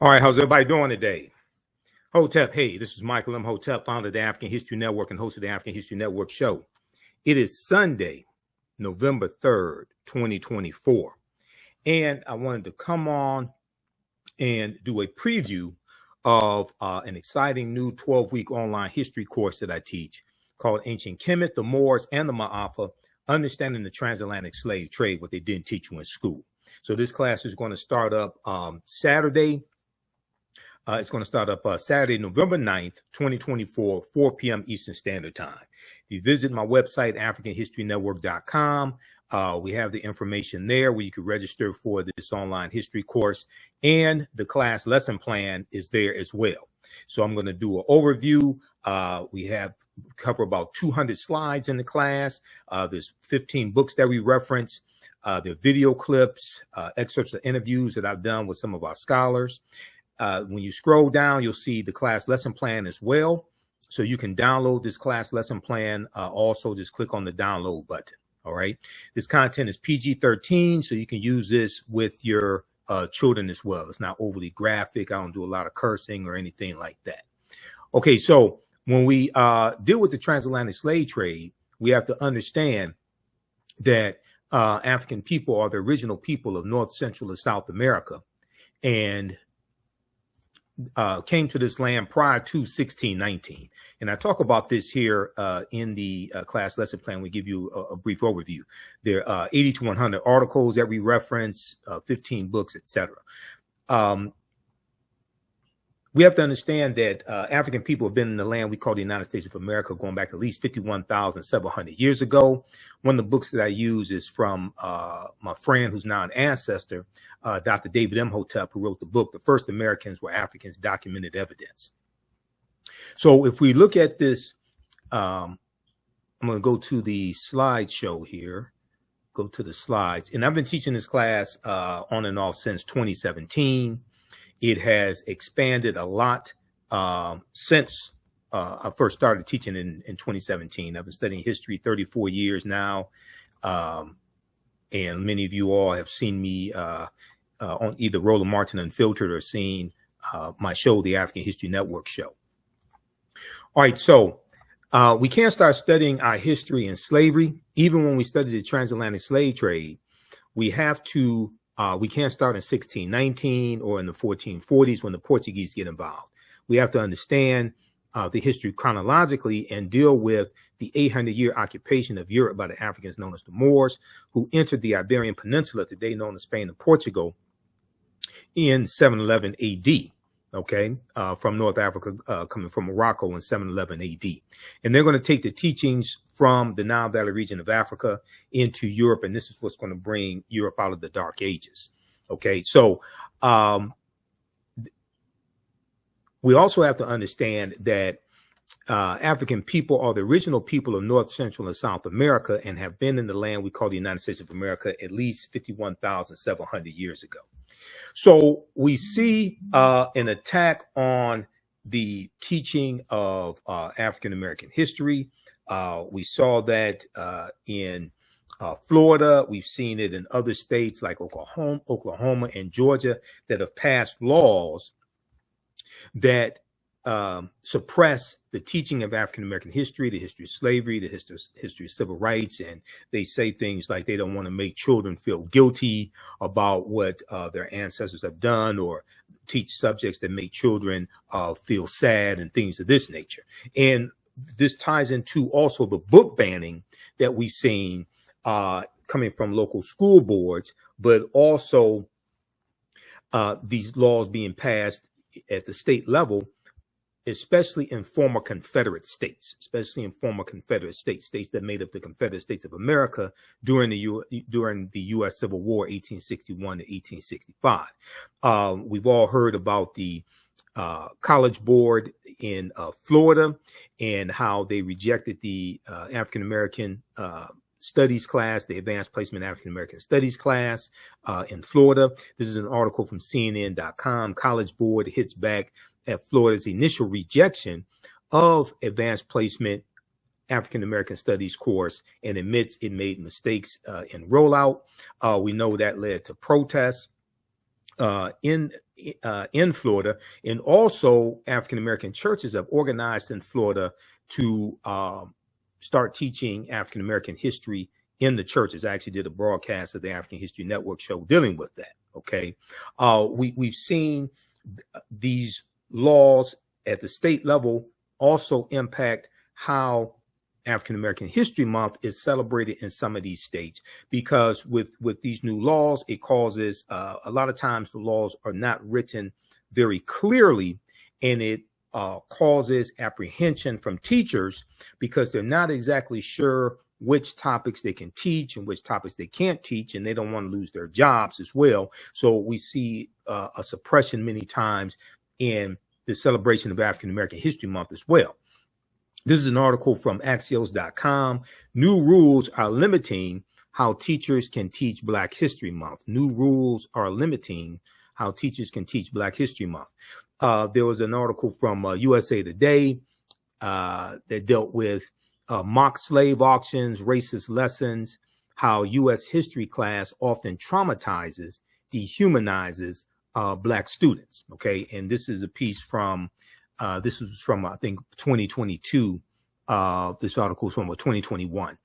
All right, how's everybody doing today? Hotep, hey, this is Michael Imhotep, founder of the African History Network and host of the African History Network show. It is Sunday, November 3rd, 2024. And I wanted to come on and do a preview of an exciting new 12-week online history course that I teach called Ancient Kemet, the Moors, and the Ma'afa, Understanding the Transatlantic Slave Trade, what they didn't teach you in school. So this class is going to start up Saturday. It's going to start up Saturday, November 9th, 2024, 4 p.m. Eastern Standard Time. If you visit my website, AfricanHistoryNetwork.com, we have the information there where you can register for this online history course, and the class lesson plan is there as well. So I'm going to do an overview. We have cover about 200 slides in the class. There's 15 books that we reference. There are video clips, excerpts of interviews that I've done with some of our scholars. When you scroll down, you'll see the class lesson plan as well. So you can download this class lesson plan. Also, just click on the download button. All right. This content is PG-13, so you can use this with your children as well. It's not overly graphic. I don't do a lot of cursing or anything like that. Okay. So when we deal with the transatlantic slave trade, we have to understand that African people are the original people of North, Central, and South America, and came to this land prior to 1619. And I talk about this here in the class lesson plan. We give you a brief overview. There are 80 to 100 articles that we reference, 15 books, etc. We have to understand that African people have been in the land we call the United States of America going back at least 51,700 years ago. One of the books that I use is from my friend who's now an ancestor, Dr. David Imhotep, who wrote the book, The First Americans Were Africans, Documented Evidence. So if we look at this, I'm going to go to the slideshow here, go to the slides. And I've been teaching this class on and off since 2017. It has expanded a lot since I first started teaching in 2017. I've been studying history 34 years now. And many of you all have seen me on either Roland Martin Unfiltered or seen my show, the African History Network show. All right, so we can't start studying our history in slavery. Even when we study the transatlantic slave trade, we have to we can't start in 1619 or in the 1440s when the Portuguese get involved. We have to understand the history chronologically and deal with the 800-year occupation of Europe by the Africans known as the Moors, who entered the Iberian Peninsula, today known as Spain and Portugal, in 711 AD. Okay, from North Africa, coming from Morocco in 711 AD. And they're going to take the teachings from the Nile Valley region of Africa into Europe, and this is what's going to bring Europe out of the Dark Ages. Okay, so we also have to understand that African people are the original people of North, Central, and South America and have been in the land we call the United States of America at least 51,700 years ago. So we see an attack on the teaching of African American history. We saw that in Florida. We've seen it in other states like Oklahoma and Georgia that have passed laws that suppress the teaching of African American history, the history of slavery, the history of civil rights. And they say things like they don't want to make children feel guilty about what their ancestors have done, or teach subjects that make children feel sad and things of this nature. And this ties into also the book banning that we've seen coming from local school boards, but also these laws being passed at the state level, especially in former Confederate states, states that made up the Confederate States of America during the U.S. Civil War, 1861 to 1865. We've all heard about the College Board in Florida and how they rejected the African American studies class, the advanced placement African American studies class in Florida. This is an article from CNN.com. College Board hits back at Florida's initial rejection of advanced placement African American studies course and admits it made mistakes in rollout. We know that led to protests. in Florida, and also African American churches have organized in Florida to start teaching African American history in the churches. I actually did a broadcast of the African History Network show dealing with that. Okay, we've seen these laws at the state level also impact how African American History Month is celebrated in some of these states, because with these new laws, it causes a lot of times the laws are not written very clearly, and it causes apprehension from teachers because they're not exactly sure which topics they can teach and which topics they can't teach, and they don't want to lose their jobs as well. So we see a suppression many times in the celebration of African American History Month as well. This is an article from Axios.com. New rules are limiting how teachers can teach Black History Month. New rules are limiting how teachers can teach Black History Month. There was an article from USA Today that dealt with mock slave auctions, racist lessons, how U.S. history class often traumatizes, dehumanizes Black students. Okay, and this is a piece from this was from, I think, 2022. This article was from 2021.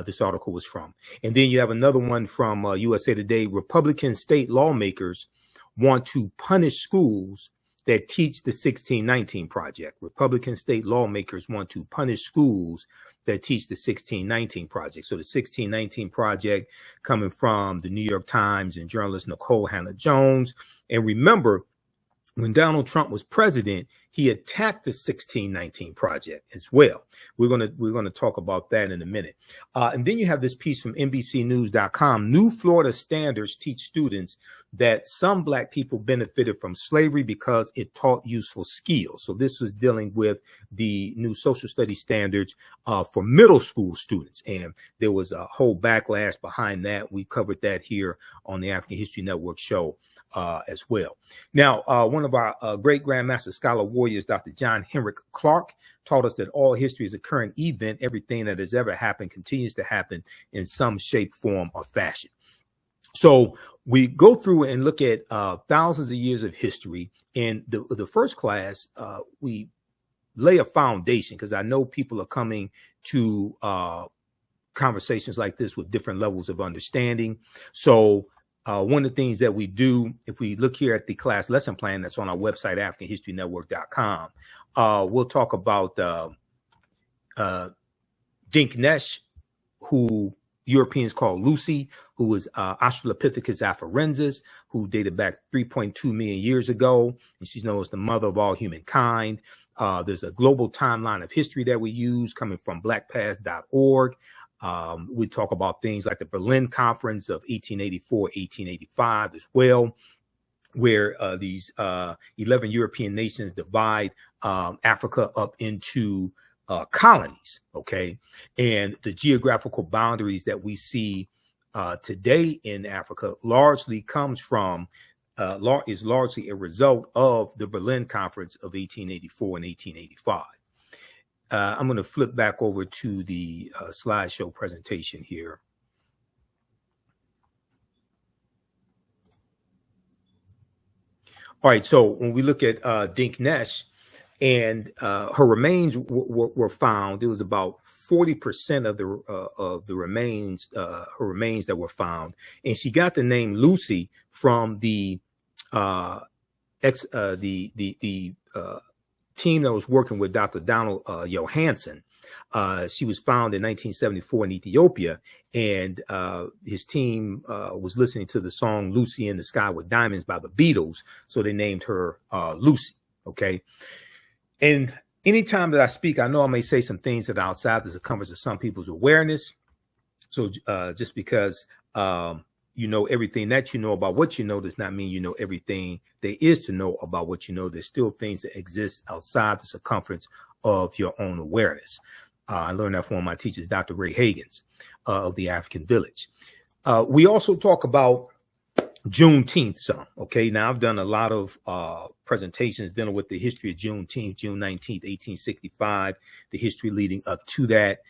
This article was from. And then you have another one from USA Today. Republican state lawmakers want to punish schools that teach the 1619 Project. Republican state lawmakers want to punish schools that teach the 1619 Project. So the 1619 Project coming from the New York Times and journalist Nicole Hannah-Jones. And remember, when Donald Trump was president, he attacked the 1619 Project as well. We're gonna talk about that in a minute. And then you have this piece from NBCnews.com. New Florida standards teach students that some Black people benefited from slavery because it taught useful skills. So this was dealing with the new social studies standards for middle school students. And there was a whole backlash behind that. We covered that here on the African History Network show as well. Now, one of our great Grandmaster Scholar Warriors, Dr. John Henrik Clarke, taught us that all history is a current event. Everything that has ever happened continues to happen in some shape, form, or fashion. So we go through and look at thousands of years of history. In the first class, we lay a foundation, because I know people are coming to conversations like this with different levels of understanding. So one of the things that we do, if we look here at the class lesson plan that's on our website, AfricanHistoryNetwork.com, we'll talk about Dinknesh, who Europeans call Lucy, who was Australopithecus afarensis, who dated back 3.2 million years ago, and she's known as the mother of all humankind. There's a global timeline of history that we use coming from blackpast.org. We talk about things like the Berlin Conference of 1884, 1885 as well, where these 11 European nations divide Africa up into colonies, okay? And the geographical boundaries that we see today in Africa largely comes from, is largely a result of the Berlin Conference of 1884 and 1885. I'm going to flip back over to the slideshow presentation here. All right, so when we look at Dinknesh, and her remains were found, it was about 40% of the remains, her remains that were found, and she got the name Lucy from the team that was working with Dr. Donald Johansen. She was found in 1974 in Ethiopia, and his team was listening to the song Lucy in the Sky with Diamonds by the Beatles, so they named her Lucy, okay? And anytime that I speak, I know I may say some things that are outside the circumference of some people's awareness. So just because you know everything that you know about what you know does not mean you know everything there is to know about what you know. There's still things that exist outside the circumference of your own awareness. I learned that from one of my teachers, Dr. Ray Hagins of the African Village. We also talk about Juneteenth some. Okay, now I've done a lot of presentations dealing with the history of Juneteenth, June 19th, 1865, the history leading up to that.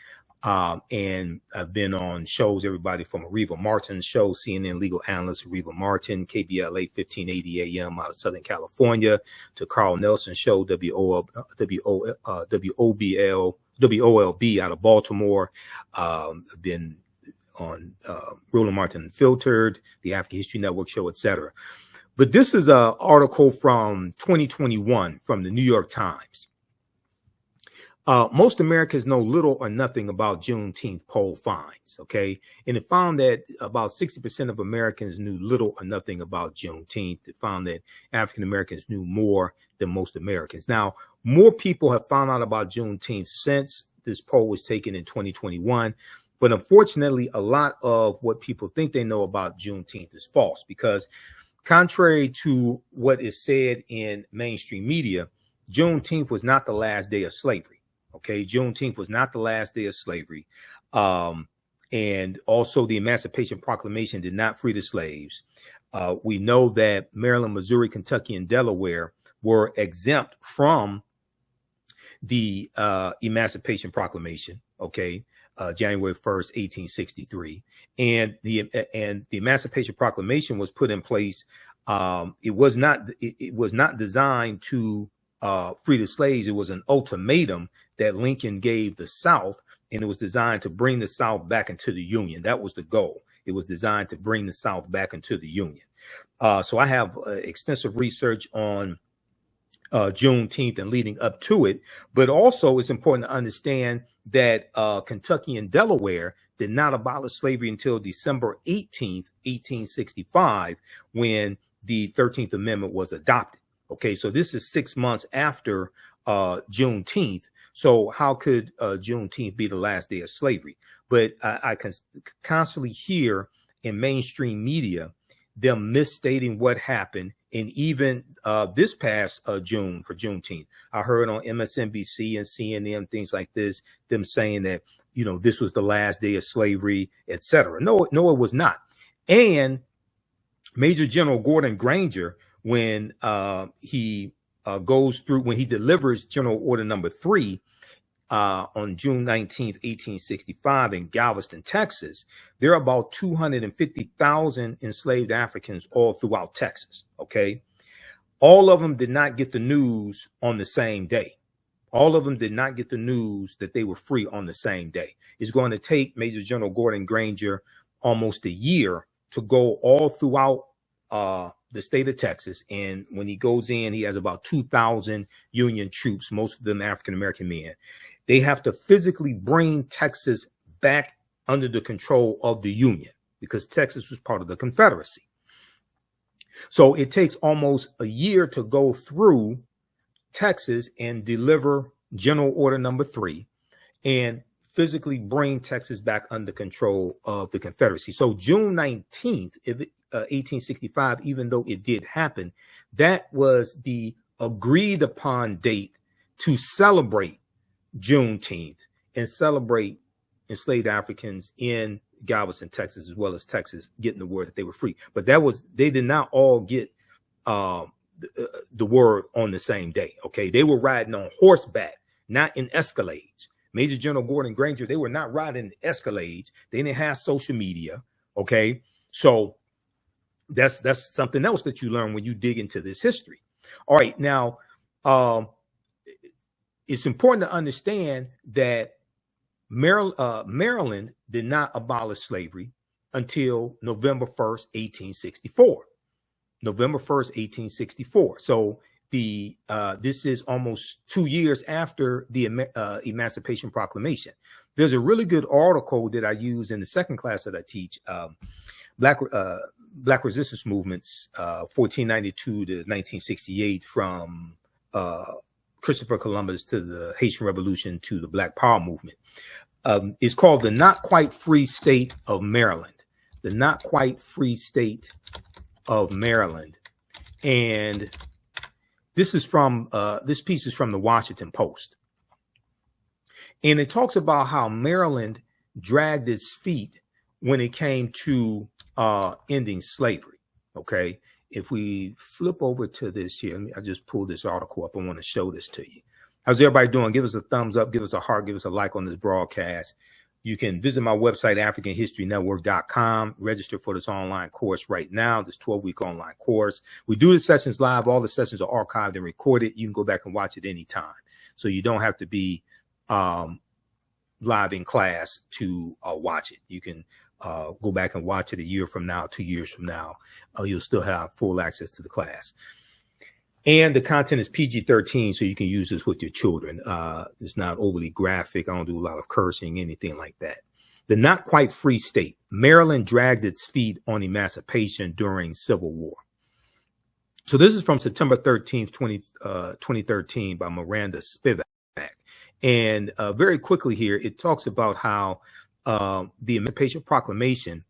And I've been on shows, everybody from Areva Martin's show, CNN legal analyst Areva Martin, KBLA 1580 AM out of Southern California, to Carl Nelson's show, WOLB out of Baltimore. I've been on Roland Martin Unfiltered, the African History Network show, etc. But this is an article from 2021 from the New York Times. Most Americans know little or nothing about Juneteenth poll finds, okay? And it found that about 60% of Americans knew little or nothing about Juneteenth. It found that African Americans knew more than most Americans. Now, more people have found out about Juneteenth since this poll was taken in 2021. But unfortunately, a lot of what people think they know about Juneteenth is false, because contrary to what is said in mainstream media, Juneteenth was not the last day of slavery. Okay, Juneteenth was not the last day of slavery. And also the Emancipation Proclamation did not free the slaves. We know that Maryland, Missouri, Kentucky, and Delaware were exempt from the Emancipation Proclamation. Okay. January 1st, 1863. And the Emancipation Proclamation was put in place. It was not designed to free the slaves. It was an ultimatum that Lincoln gave the South, and it was designed to bring the South back into the Union. That was the goal. It was designed to bring the South back into the Union. So I have extensive research on Juneteenth and leading up to it. But also it's important to understand that Kentucky and Delaware did not abolish slavery until December 18th, 1865, when the 13th Amendment was adopted. Okay, so this is 6 months after Juneteenth. So how could Juneteenth be the last day of slavery? But I can constantly hear in mainstream media them misstating what happened. And even this past June for Juneteenth, I heard on MSNBC and CNN, things like this, them saying that, you know, this was the last day of slavery, etc. No, it was not. And Major General Gordon Granger, when he delivers General Order Number 3 on June 19th, 1865 in Galveston, Texas, there are about 250,000 enslaved Africans all throughout Texas. Okay. All of them did not get the news on the same day. All of them did not get the news that they were free on the same day. It's going to take Major General Gordon Granger almost a year to go all throughout the state of Texas. And when he goes in, he has about 2,000 Union troops, most of them African-American men. They have to physically bring Texas back under the control of the Union, because Texas was part of the Confederacy. So it takes almost a year to go through Texas and deliver General Order Number 3 and physically bring Texas back under control of the Confederacy. So June 19th, 1865, even though it did happen, that was the agreed upon date to celebrate Juneteenth and celebrate enslaved Africans in Galveston, Texas, as well as Texas getting the word that they were free. But they did not all get the word on the same day. Okay, they were riding on horseback, not in Escalades. Major General Gordon Granger, they were not riding in Escalades. They didn't have social media. Okay, so that's something else that you learn when you dig into this history. All right, now it's important to understand that Maryland did not abolish slavery until November 1st, 1864. November 1st, 1864. So this is almost 2 years after the Emancipation Proclamation. There's a really good article that I use in the second class that I teach, Black Resistance Movements, 1492 to 1968, from Christopher Columbus to the Haitian Revolution to the Black Power movement. It's called The Not Quite Free State of Maryland. The Not Quite Free State of Maryland. And this is from this piece is from the Washington Post. And it talks about how Maryland dragged its feet when it came to ending slavery. Okay. If we flip over to this here, I just pulled this article up. I want to show this to you. How's everybody doing? Give us a thumbs up, give us a heart, give us a like on this broadcast. You can visit my website, AfricanHistoryNetwork.com. Register for this online course right now, this 12-week online course. We do the sessions live. All the sessions are archived and recorded. You can go back and watch it anytime. So you don't have to be live in class to watch it. You can go back and watch it a year from now, 2 years from now. You'll still have full access to the class. And the content is PG-13, so you can use this with your children. It's not overly graphic. I don't do a lot of cursing, anything like that. The not quite free state. Maryland dragged its feet on emancipation during Civil War. So this is from September 13th, 2013 by Miranda Spivak. And very quickly here, it talks about how the Emancipation Proclamation,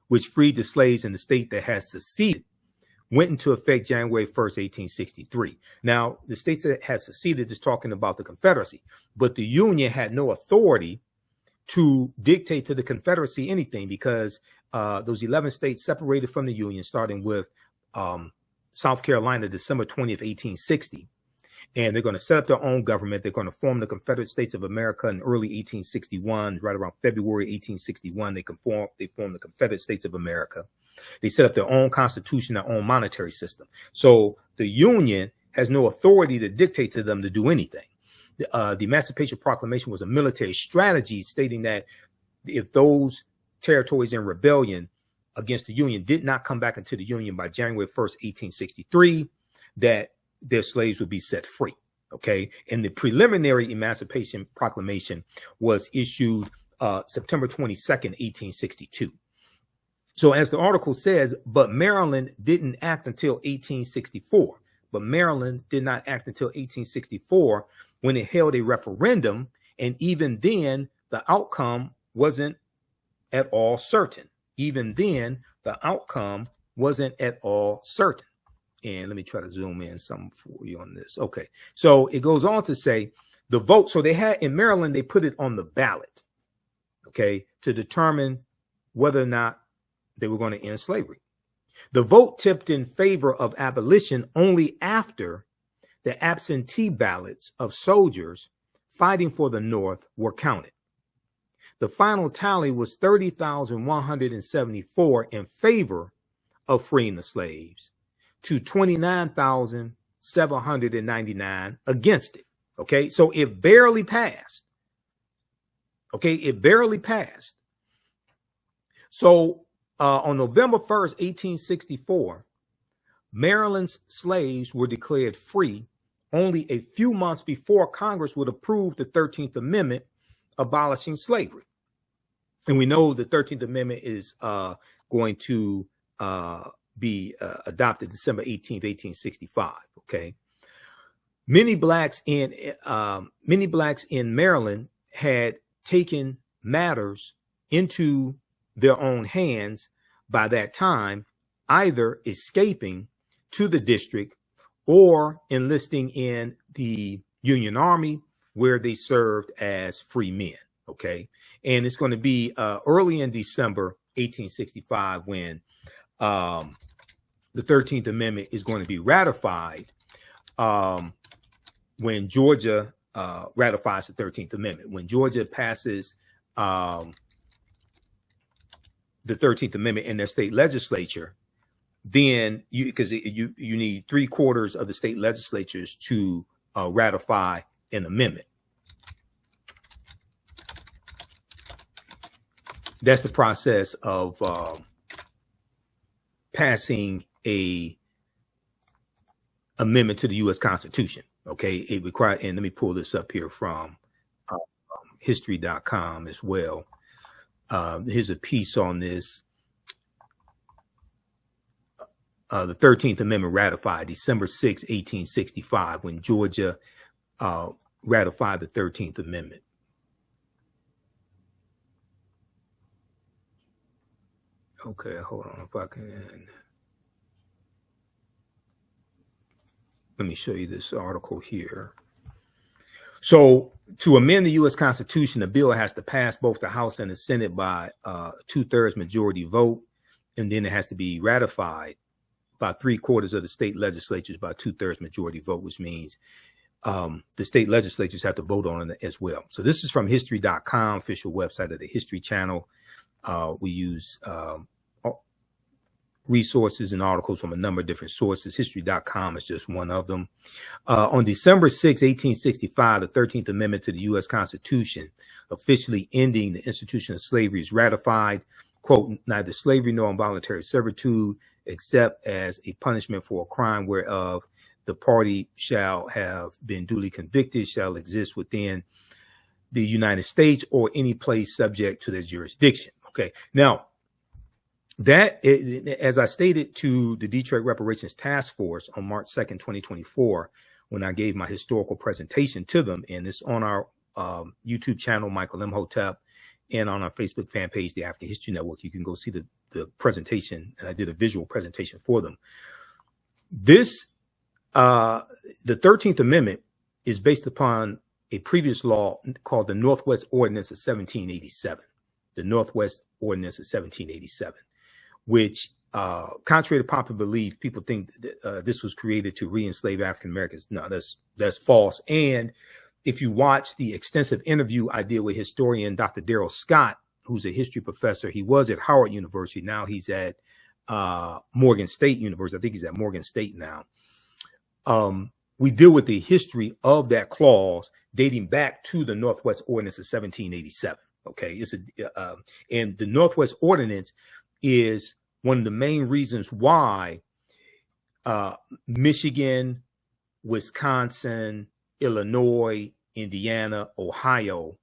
which freed the slaves in the state that had seceded, went into effect January 1st, 1863. Now, the states that had seceded is talking about the Confederacy, but the Union had no authority to dictate to the Confederacy anything because those 11 states separated from the Union, starting with South Carolina, December 20th, 1860. And they're going to set up their own government. They're going to form the Confederate States of America in early 1861. Right around February 1861, they form the Confederate States of America. They set up their own constitution, their own monetary system. So the Union has no authority to dictate to them to do anything. The Emancipation Proclamation was a military strategy stating that if those territories in rebellion against the Union did not come back into the Union by January 1st, 1863, that their slaves would be set free. Okay. And the preliminary Emancipation Proclamation was issued September 22nd, 1862. So as the article says, but Maryland didn't act until 1864. But Maryland did not act until 1864 when it held a referendum. And even then, the outcome wasn't at all certain. Even then, the outcome wasn't at all certain. And let me try to zoom in some for you on this. Okay. So it goes on to say the vote. So they had in Maryland, they put it on the ballot, okay, to determine whether or not they were going to end slavery. The vote tipped in favor of abolition only after the absentee ballots of soldiers fighting for the North were counted. The final tally was 30,174 in favor of freeing the slaves to 29,799 against it. Okay, so it barely passed. Okay, it barely passed. So on November 1st, 1864, Maryland's slaves were declared free only a few months before Congress would approve the 13th Amendment abolishing slavery. And we know the 13th Amendment is going to be adopted December 18th, 1865. Okay. Many blacks in Maryland had taken matters into their own hands by that time, either escaping to the district or enlisting in the Union Army, where they served as free men. Okay. And it's going to be early in December 1865 when the 13th Amendment is going to be ratified, when Georgia ratifies the 13th Amendment. When Georgia passes the 13th Amendment in their state legislature, then you need 3/4 of the state legislatures to ratify an amendment. That's the process of passing a amendment to the U.S. Constitution. Okay, it requires, and let me pull this up here from history.com as well. Here's a piece on this. The 13th Amendment ratified December 6, 1865, when Georgia ratified the 13th Amendment. Okay, hold on if I can. Let me show you this article here. So to amend the U.S. Constitution, the bill has to pass both the House and the Senate by 2/3 majority vote, and then it has to be ratified by 3/4 of the state legislatures by 2/3 majority vote, which means the state legislatures have to vote on it as well. So this is from history.com, official website of the History Channel. We use resources and articles from a number of different sources. History.com is just one of them. On December 6, 1865, the 13th Amendment to the U.S. Constitution, officially ending the institution of slavery, is ratified. Quote, neither slavery nor involuntary servitude, except as a punishment for a crime whereof the party shall have been duly convicted, shall exist within the United States or any place subject to their jurisdiction. Okay. Now, that, as I stated to the Detroit Reparations Task Force on March 2nd, 2024, when I gave my historical presentation to them, and it's on our YouTube channel, Michael Imhotep, and on our Facebook fan page, the African History Network, you can go see the presentation, and I did a visual presentation for them. This, the 13th Amendment is based upon a previous law called the Northwest Ordinance of 1787. The Northwest Ordinance of 1787. Which, contrary to popular belief, people think that, this was created to re-enslave African Americans. No, that's false. And if you watch the extensive interview I did with historian Dr. Darrell Scott, who's a history professor, he was at Howard University. Now he's at Morgan State University. I think he's at Morgan State now. We deal with the history of that clause dating back to the Northwest Ordinance of 1787. Okay, it's and the Northwest Ordinance is one of the main reasons why Michigan, Wisconsin, Illinois, Indiana, Ohio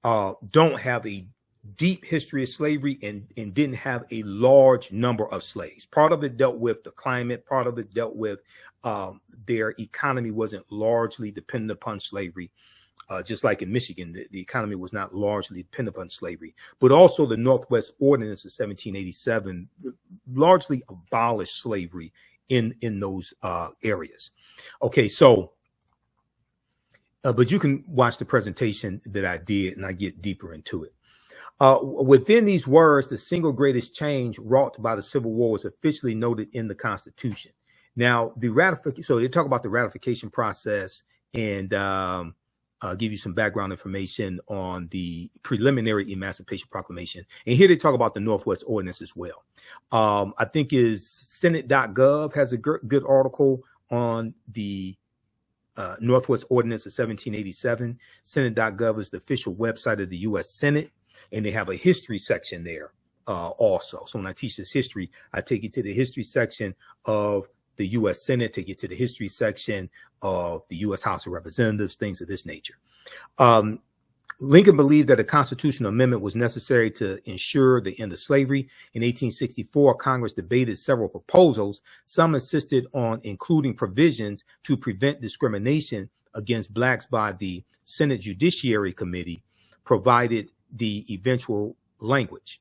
don't have a deep history of slavery and didn't have a large number of slaves. Part of it dealt with the climate. Part of it dealt with their economy wasn't largely dependent upon slavery. Just like in Michigan, the economy was not largely dependent upon slavery, but also the Northwest Ordinance of 1787 largely abolished slavery in those areas. Okay, so, but you can watch the presentation that I did and I get deeper into it. Within these words, the single greatest change wrought by the Civil War was officially noted in the Constitution. Now, the ratification, so they talk about the ratification process and give you some background information on the preliminary Emancipation Proclamation. And here they talk about the Northwest Ordinance as well. I think is Senate.gov has a good article on the Northwest Ordinance of 1787. Senate.gov is the official website of the U.S. Senate, and they have a history section there also. So when I teach this history, I take you to the history section of the U.S. Senate, take you to the history section of the U.S. House of Representatives, things of this nature. Lincoln believed that a constitutional amendment was necessary to ensure the end of slavery. In 1864, Congress debated several proposals. Some insisted on including provisions to prevent discrimination against blacks by the Senate Judiciary Committee, provided the eventual language.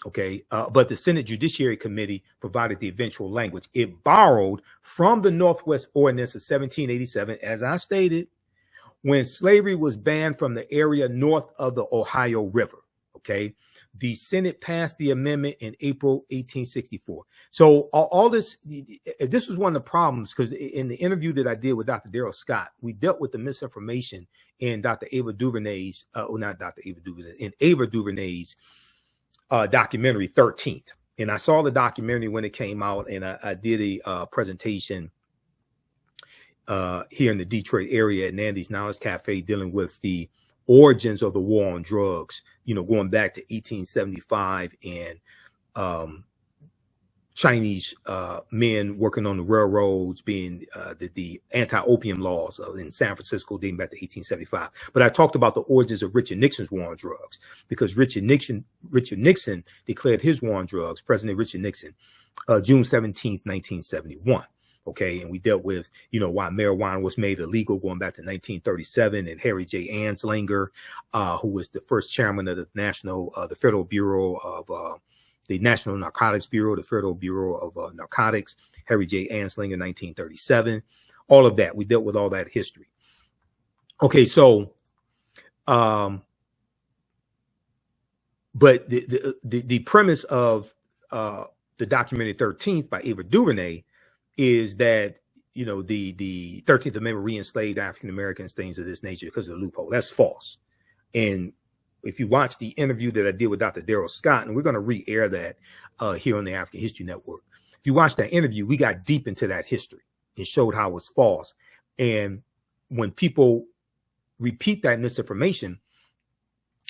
Okay, but the Senate Judiciary Committee provided the eventual language. It borrowed from the Northwest Ordinance of 1787, as I stated, when slavery was banned from the area north of the Ohio River. Okay, the Senate passed the amendment in April 1864. So all this was one of the problems, because in the interview that I did with Dr. Darrell Scott, we dealt with the misinformation in Dr. Ava DuVernay's, not Dr. Ava DuVernay, in Ava DuVernay's documentary 13th. And I saw the documentary when it came out, and I did a presentation here in the Detroit area at Nandy's Knowledge Cafe dealing with the origins of the war on drugs, you know, going back to 1875 and Chinese men working on the railroads, being the anti-opium laws in San Francisco dating back to 1875. But I talked about the origins of Richard Nixon's war on drugs, because Richard Nixon declared his war on drugs, President Richard Nixon, June 17th, 1971. Okay, and we dealt with, you know, why marijuana was made illegal going back to 1937, and Harry J. Anslinger, who was the first chairman of the Federal Bureau of the National Narcotics Bureau, the Federal Bureau of Narcotics, Harry J. Anslinger, 1937. All of that, we dealt with all that history. Okay, so, but the premise of the documentary 13th by Ava DuVernay is that, the 13th Amendment re-enslaved African Americans, things of this nature because of the loophole. That's false. And if you watch the interview that I did with Dr. Darrell Scott, and we're going to re-air that here on the African History Network. If you watch that interview, we got deep into that history. It showed how it was false. And when people repeat that misinformation,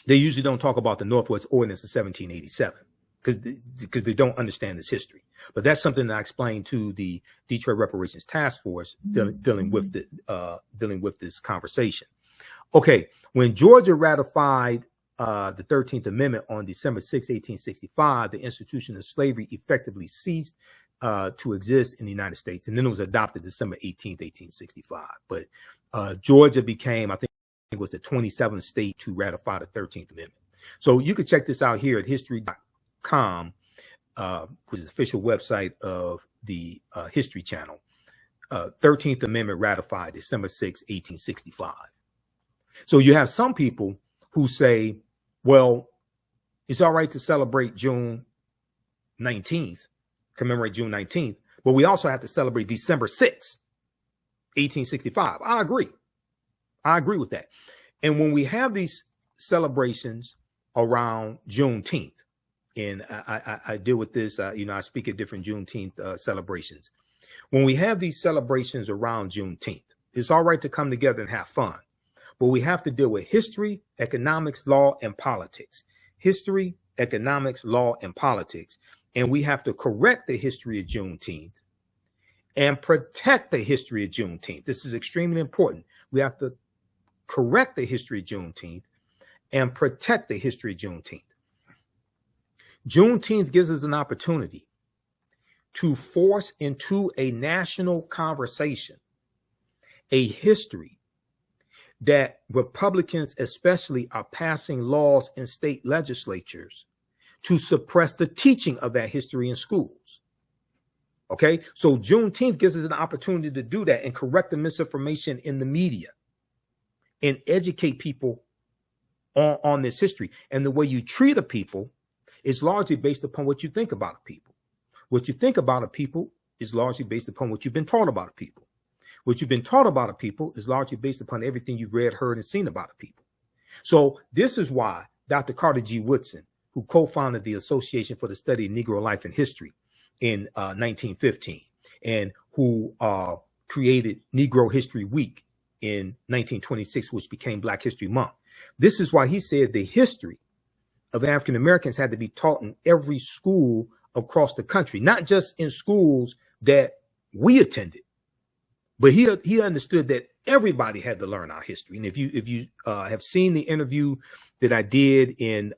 they usually don't talk about the Northwest Ordinance of 1787 because they don't understand this history. But that's something that I explained to the Detroit Reparations Task Force dealing with this conversation. Okay, when Georgia ratified the 13th Amendment on December 6, 1865, the institution of slavery effectively ceased to exist in the United States. And then it was adopted December 18th, 1865. But Georgia became, I think it was the 27th state to ratify the 13th Amendment. So you can check this out here at history.com, which is the official website of the History Channel. 13th Amendment ratified December 6, 1865. So you have some people who say, well, it's all right to celebrate June 19th, commemorate June 19th, but we also have to celebrate December 6th, 1865. I agree. I agree with that. And when we have these celebrations around Juneteenth, and I deal with this, I speak at different Juneteenth celebrations. When we have these celebrations around Juneteenth, it's all right to come together and have fun, but we have to deal with history, economics, law, and politics. History, economics, law, and politics. And we have to correct the history of Juneteenth and protect the history of Juneteenth. This is extremely important. We have to correct the history of Juneteenth and protect the history of Juneteenth. Juneteenth gives us an opportunity to force into a national conversation a history that Republicans especially are passing laws in state legislatures to suppress the teaching of that history in schools. Okay, so Juneteenth gives us an opportunity to do that and correct the misinformation in the media and educate people on this history. And the way you treat a people is largely based upon what you think about a people. What you think about a people is largely based upon what you've been taught about a people. What you've been taught about a people is largely based upon everything you've read, heard, and seen about a people. So this is why Dr. Carter G. Woodson, who co-founded the Association for the Study of Negro Life and History in 1915, and who created Negro History Week in 1926, which became Black History Month. This is why he said the history of African Americans had to be taught in every school across the country, not just in schools that we attended, but he understood that everybody had to learn our history. And if you have seen the interview that I did in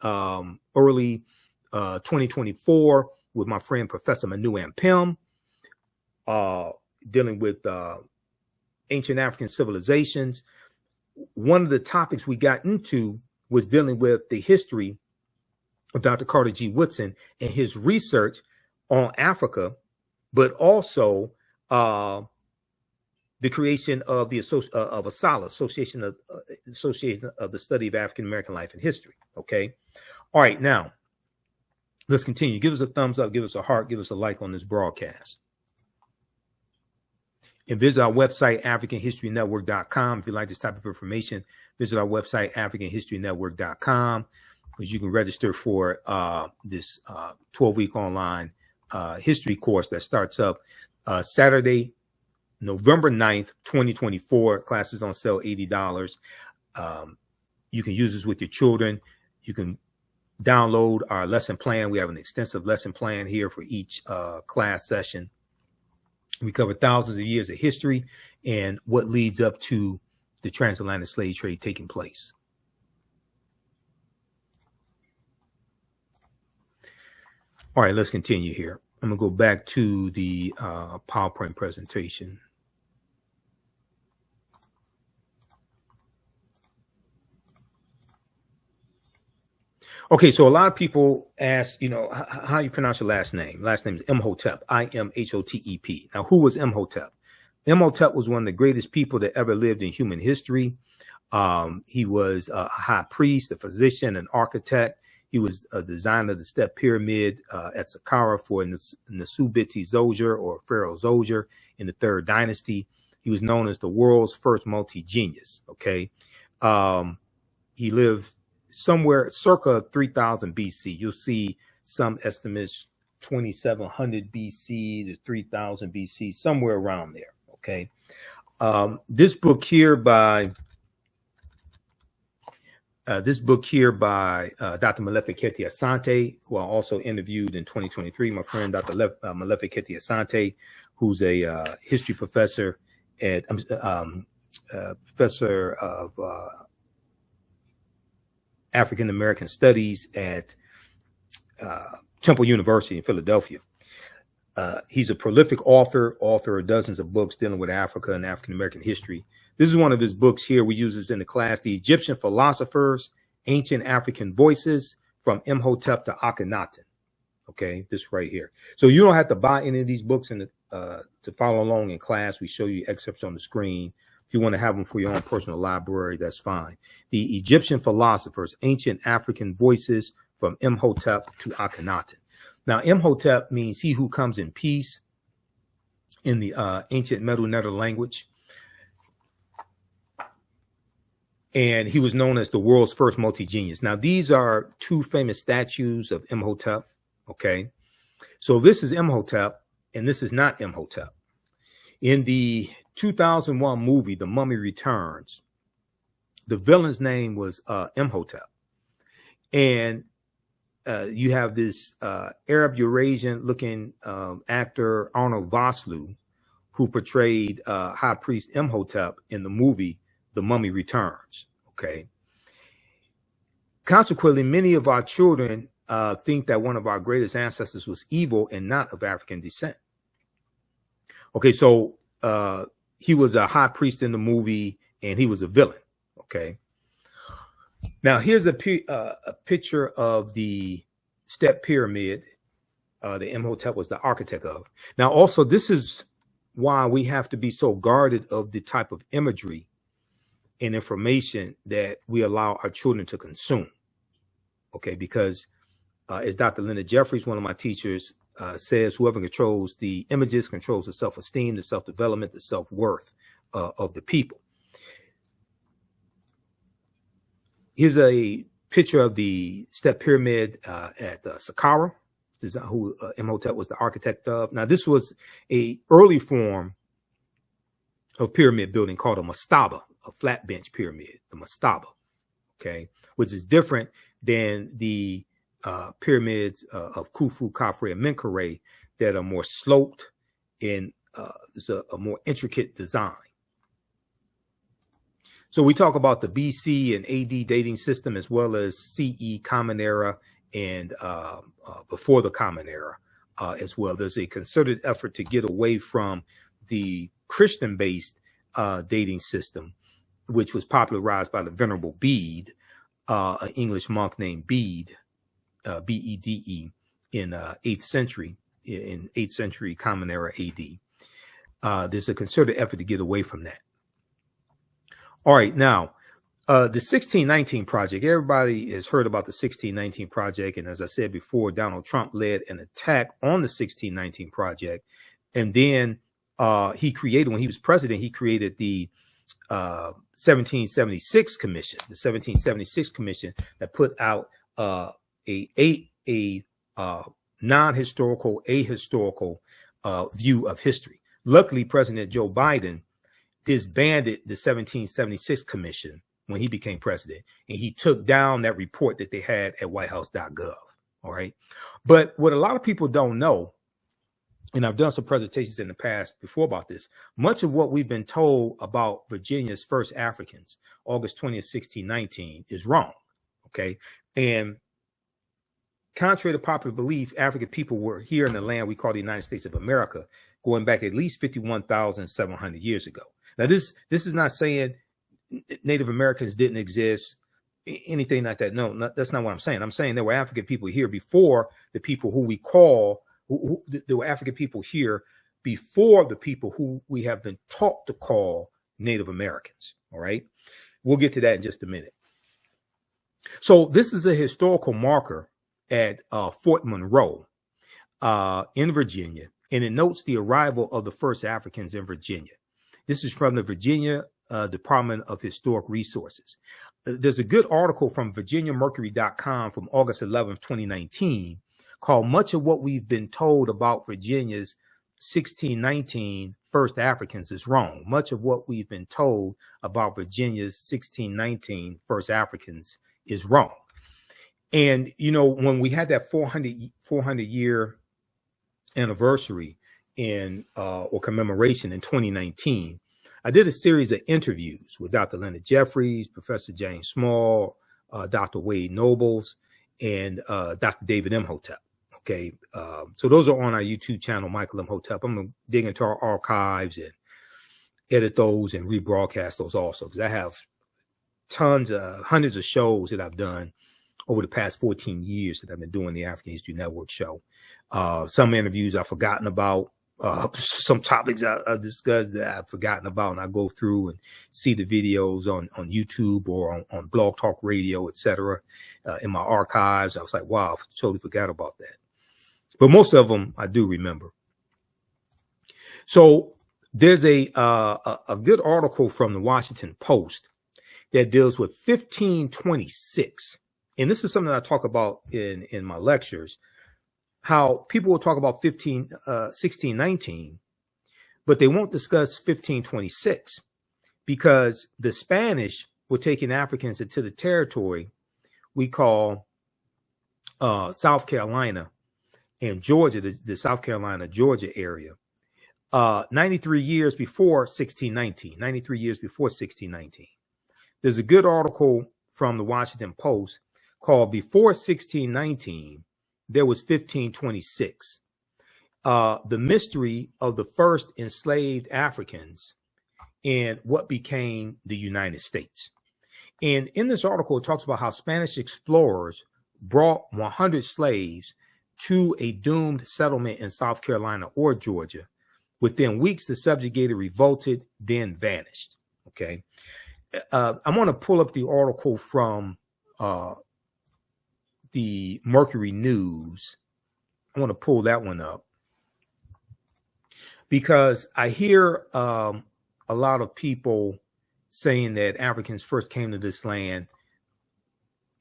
early 2024 with my friend Professor Manu Ampem, dealing with ancient African civilizations, one of the topics we got into was dealing with the history of Dr. Carter G. Woodson and his research on Africa, but also the creation of the ASALH, Association of the Study of African American Life and History. Okay, all right, now let's continue. Give us a thumbs up, give us a heart, give us a like on this broadcast. And visit our website, AfricanHistoryNetwork.com. If you'd like this type of information, visit our website, AfricanHistoryNetwork.com, because you can register for this 12-week online history course that starts up Saturday, November 9th, 2024. Classes on sale, $80. You can use this with your children. You can download our lesson plan. We have an extensive lesson plan here for each class session. We cover thousands of years of history and what leads up to the transatlantic slave trade taking place. All right, let's continue here. I'm going to go back to the PowerPoint presentation. Okay, so a lot of people ask, how you pronounce your last name? Last name is Imhotep, I-M-H-O-T-E-P. Now, who was Imhotep? Imhotep was one of the greatest people that ever lived in human history. He was a high priest, a physician, an architect. He was a designer of the step pyramid at Saqqara for Nasubiti Zoger, or Pharaoh Zoger, in the Third Dynasty. He was known as the world's first multi-genius. Okay. He lived somewhere circa 3000 BC. You'll see some estimates 2700 BC to 3000 BC, somewhere around there. Okay. This book here by Dr. Malefe Keti Asante, who I also interviewed in 2023, my friend Dr. Malefe Keti Asante, who's a history professor at professor of African American Studies at Temple University in Philadelphia. He's a prolific author of dozens of books dealing with Africa and African American history. This is one of his books here. We use this in the class, The Egyptian Philosophers, Ancient African Voices, from Imhotep to Akhenaten. Okay, this right here. So you don't have to buy any of these books to follow along in class. We show you excerpts on the screen. If you want to have them for your own personal library, that's fine. The Egyptian Philosophers, Ancient African Voices, from Imhotep to Akhenaten. Now, Imhotep means he who comes in peace in the ancient Medu Neter language. And he was known as the world's first multi-genius. Now, these are two famous statues of Imhotep. Okay. So this is Imhotep, and this is not Imhotep. In the 2001 movie, The Mummy Returns, the villain's name was Imhotep. And you have this Arab Eurasian looking actor, Arnold Vosloo, who portrayed High Priest Imhotep in the movie The Mummy Returns. Okay. Consequently, many of our children think that one of our greatest ancestors was evil and not of African descent. Okay, so he was a high priest in the movie, and he was a villain. Okay. Now here's a picture of the step pyramid that Imhotep was the architect of. Now, also, this is why we have to be so guarded of the type of imagery and information that we allow our children to consume. Okay, because as Dr. Linda Jeffries, one of my teachers, says, whoever controls the images controls the self-esteem, the self-development, the self-worth of the people. Here's a picture of the step pyramid at Saqqara, who Imhotep was the architect of. Now, this was a early form of pyramid building called a mastaba, a flat bench pyramid, the mastaba, okay, which is different than the pyramids of Khufu, Khafre, and Menkaure that are more sloped and it's a more intricate design. So we talk about the BC and AD dating system, as well as CE, Common Era, and before the Common Era as well. There's a concerted effort to get away from the Christian-based dating system, which was popularized by the Venerable Bede, an English monk named Bede, B-E-D-E, in 8th century, in 8th century Common Era AD. There's a concerted effort to get away from that. All right, now, the 1619 Project, everybody has heard about the 1619 Project. And as I said before, Donald Trump led an attack on the 1619 Project. And then he created, when he was president, he created the 1776 Commission, the 1776 Commission that put out a non-historical, ahistorical view of history. Luckily, President Joe Biden disbanded the 1776 Commission when he became president, and he took down that report that they had at whitehouse.gov. All right. But what a lot of people don't know, and I've done some presentations in the past before about this, much of what we've been told about Virginia's first Africans, August 20th, 1619, is wrong. Okay. And contrary to popular belief, African people were here in the land we call the United States of America, going back at least 51,700 years ago. Now, this is not saying Native Americans didn't exist, anything like that. No, that's not what I'm saying. I'm saying there were African people here before the people who we call, there were African people here before the people who we have been taught to call Native Americans. All right. We'll get to that in just a minute. So this is a historical marker at Fort Monroe in Virginia, and it notes the arrival of the first Africans in Virginia. This is from the Virginia Department of Historic Resources. There's a good article from VirginiaMercury.com from August 11th, 2019, called Much of What We've Been Told About Virginia's 1619 First Africans is Wrong. Much of what we've been told about Virginia's 1619 First Africans is wrong. And, you know, when we had that 400 year anniversary in or commemoration in 2019, I did a series of interviews with Dr. Leonard Jeffries, Professor James Small, Dr. Wade Nobles, and Dr. David Imhotep. Okay, so those are on our YouTube channel, Michael Imhotep. I'm going to dig into our archives and edit those and rebroadcast those also, because I have hundreds of shows that I've done over the past 14 years that I've been doing the African History Network show. Some interviews I've forgotten about, some topics I discussed that I've forgotten about, and I go through and see the videos on YouTube or on Blog Talk Radio, etc. In my archives. I was like, wow, I totally forgot about that. But most of them I do remember. So there's a good article from the Washington Post that deals with 1526. And this is something that I talk about in my lectures, how people will talk about 1619, but they won't discuss 1526 because the Spanish were taking Africans into the territory we call South Carolina and Georgia, the South Carolina, Georgia area, 93 years before 1619, 93 years before 1619. There's a good article from the Washington Post called Before 1619, There Was 1526. The mystery of the first enslaved Africans and what became the United States. And in this article, it talks about how Spanish explorers brought 100 slaves to a doomed settlement in South Carolina or Georgia. Within weeks, the subjugated revolted, then vanished. Okay. I want to pull up the article from the Mercury News. I want to pull that one up because I hear a lot of people saying that Africans first came to this land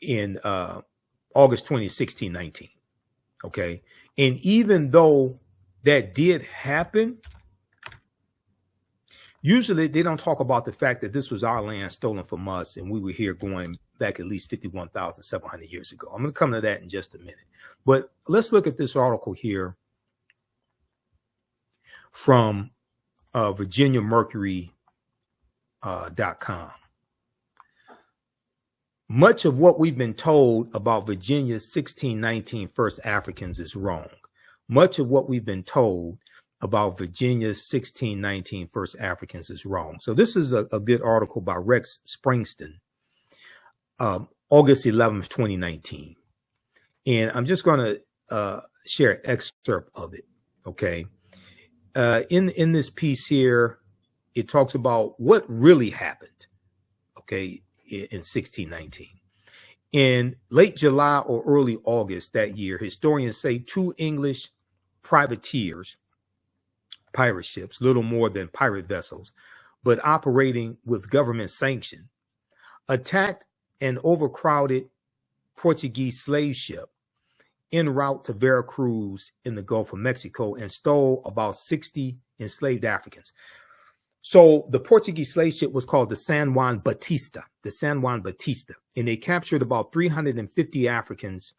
in August 20, 1619. Okay. And even though that did happen, usually they don't talk about the fact that this was our land stolen from us and we were here going back at least 51,700 years ago. I'm going to come to that in just a minute. But let's look at this article here from VirginiaMercury.com. Much of what we've been told about Virginia's 1619 first Africans is wrong. Much of what we've been told about Virginia's 1619 first Africans is wrong. So this is a good article by Rex Springston, August 11th, 2019. And I'm just going to share an excerpt of it. Okay. In this piece here, it talks about what really happened. Okay. In 1619. In late July or early August that year, historians say 2 English privateers, pirate ships, little more than pirate vessels, but operating with government sanction, attacked an overcrowded Portuguese slave ship en route to Veracruz in the Gulf of Mexico and stole about 60 enslaved Africans. So the Portuguese slave ship was called the San Juan Batista, and they captured about 350 Africans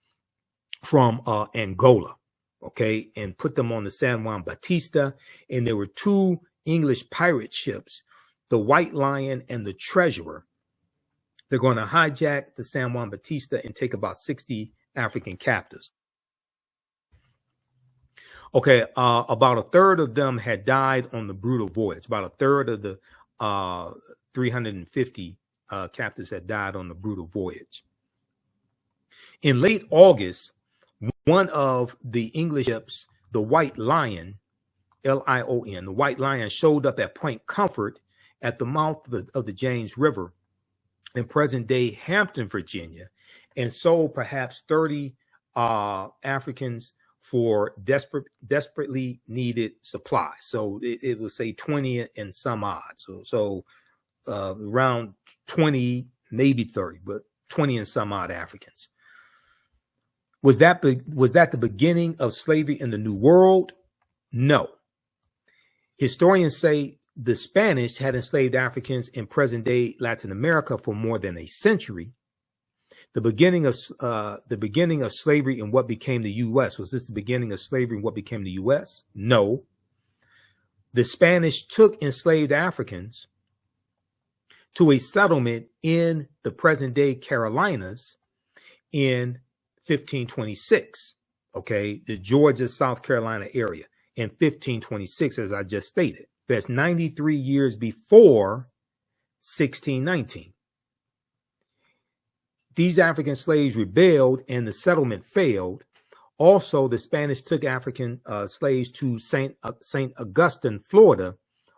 from Angola, okay, and put them on the San Juan Batista. And there were 2 English pirate ships, the White Lion and the Treasurer. They're going to hijack the San Juan Batista and take about 60 African captives. Okay, about a third of them had died on the brutal voyage. About a third of the 350 captives had died on the brutal voyage. In late August, one of the English ships, the White Lion, Lion, the White Lion, showed up at Point Comfort at the mouth of the James River in present-day Hampton, Virginia, and sold perhaps 30 Africans for desperately needed supplies. So it would say 20 and some odd. So around 20, maybe 30, but 20 and some odd Africans. Was that the beginning of slavery in the New World? No. Historians say the Spanish had enslaved Africans in present-day Latin America for more than a century. The beginning of slavery in what became the U.S. Was this the beginning of slavery in what became the U.S.? No. The Spanish took enslaved Africans to a settlement in the present-day Carolinas in 1526. Okay, the Georgia, South Carolina area in 1526, as I just stated. That's 93 years before 1619. These African slaves rebelled and the settlement failed. Also, the Spanish took African slaves to St. Augustine, Florida,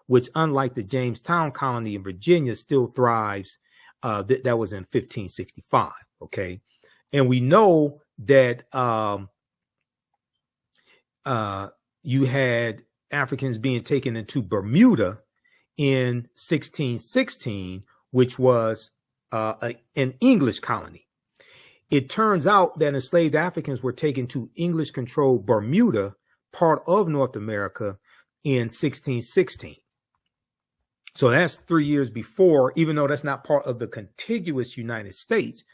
which, unlike the Jamestown colony in Virginia, still thrives. That was in 1565. Okay. And we know that you had Africans being taken into Bermuda in 1616, which was an English colony. It turns out that enslaved Africans were taken to English-controlled Bermuda, part of North America, in 1616. So that's 3 years before, even though that's not part of the contiguous United States,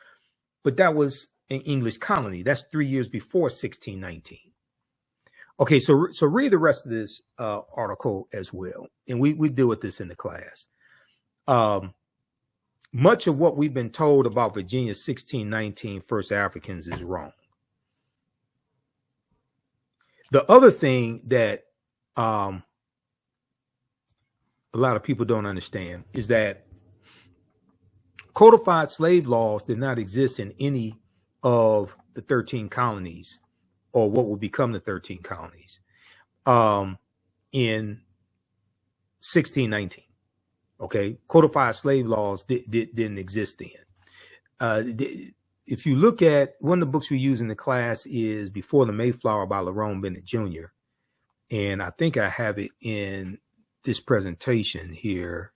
but that was an English colony. That's 3 years before 1619. Okay, so read the rest of this article as well, and we deal with this in the class. Much of what we've been told about Virginia's 1619 first Africans is wrong. The other thing that a lot of people don't understand is that codified slave laws did not exist in any of the 13 colonies, or what would become the 13 colonies, in 1619. Okay, codified slave laws didn't exist then. If you look at one of the books we use in the class is Before the Mayflower by Lerone Bennett Jr. And I think I have it in this presentation here,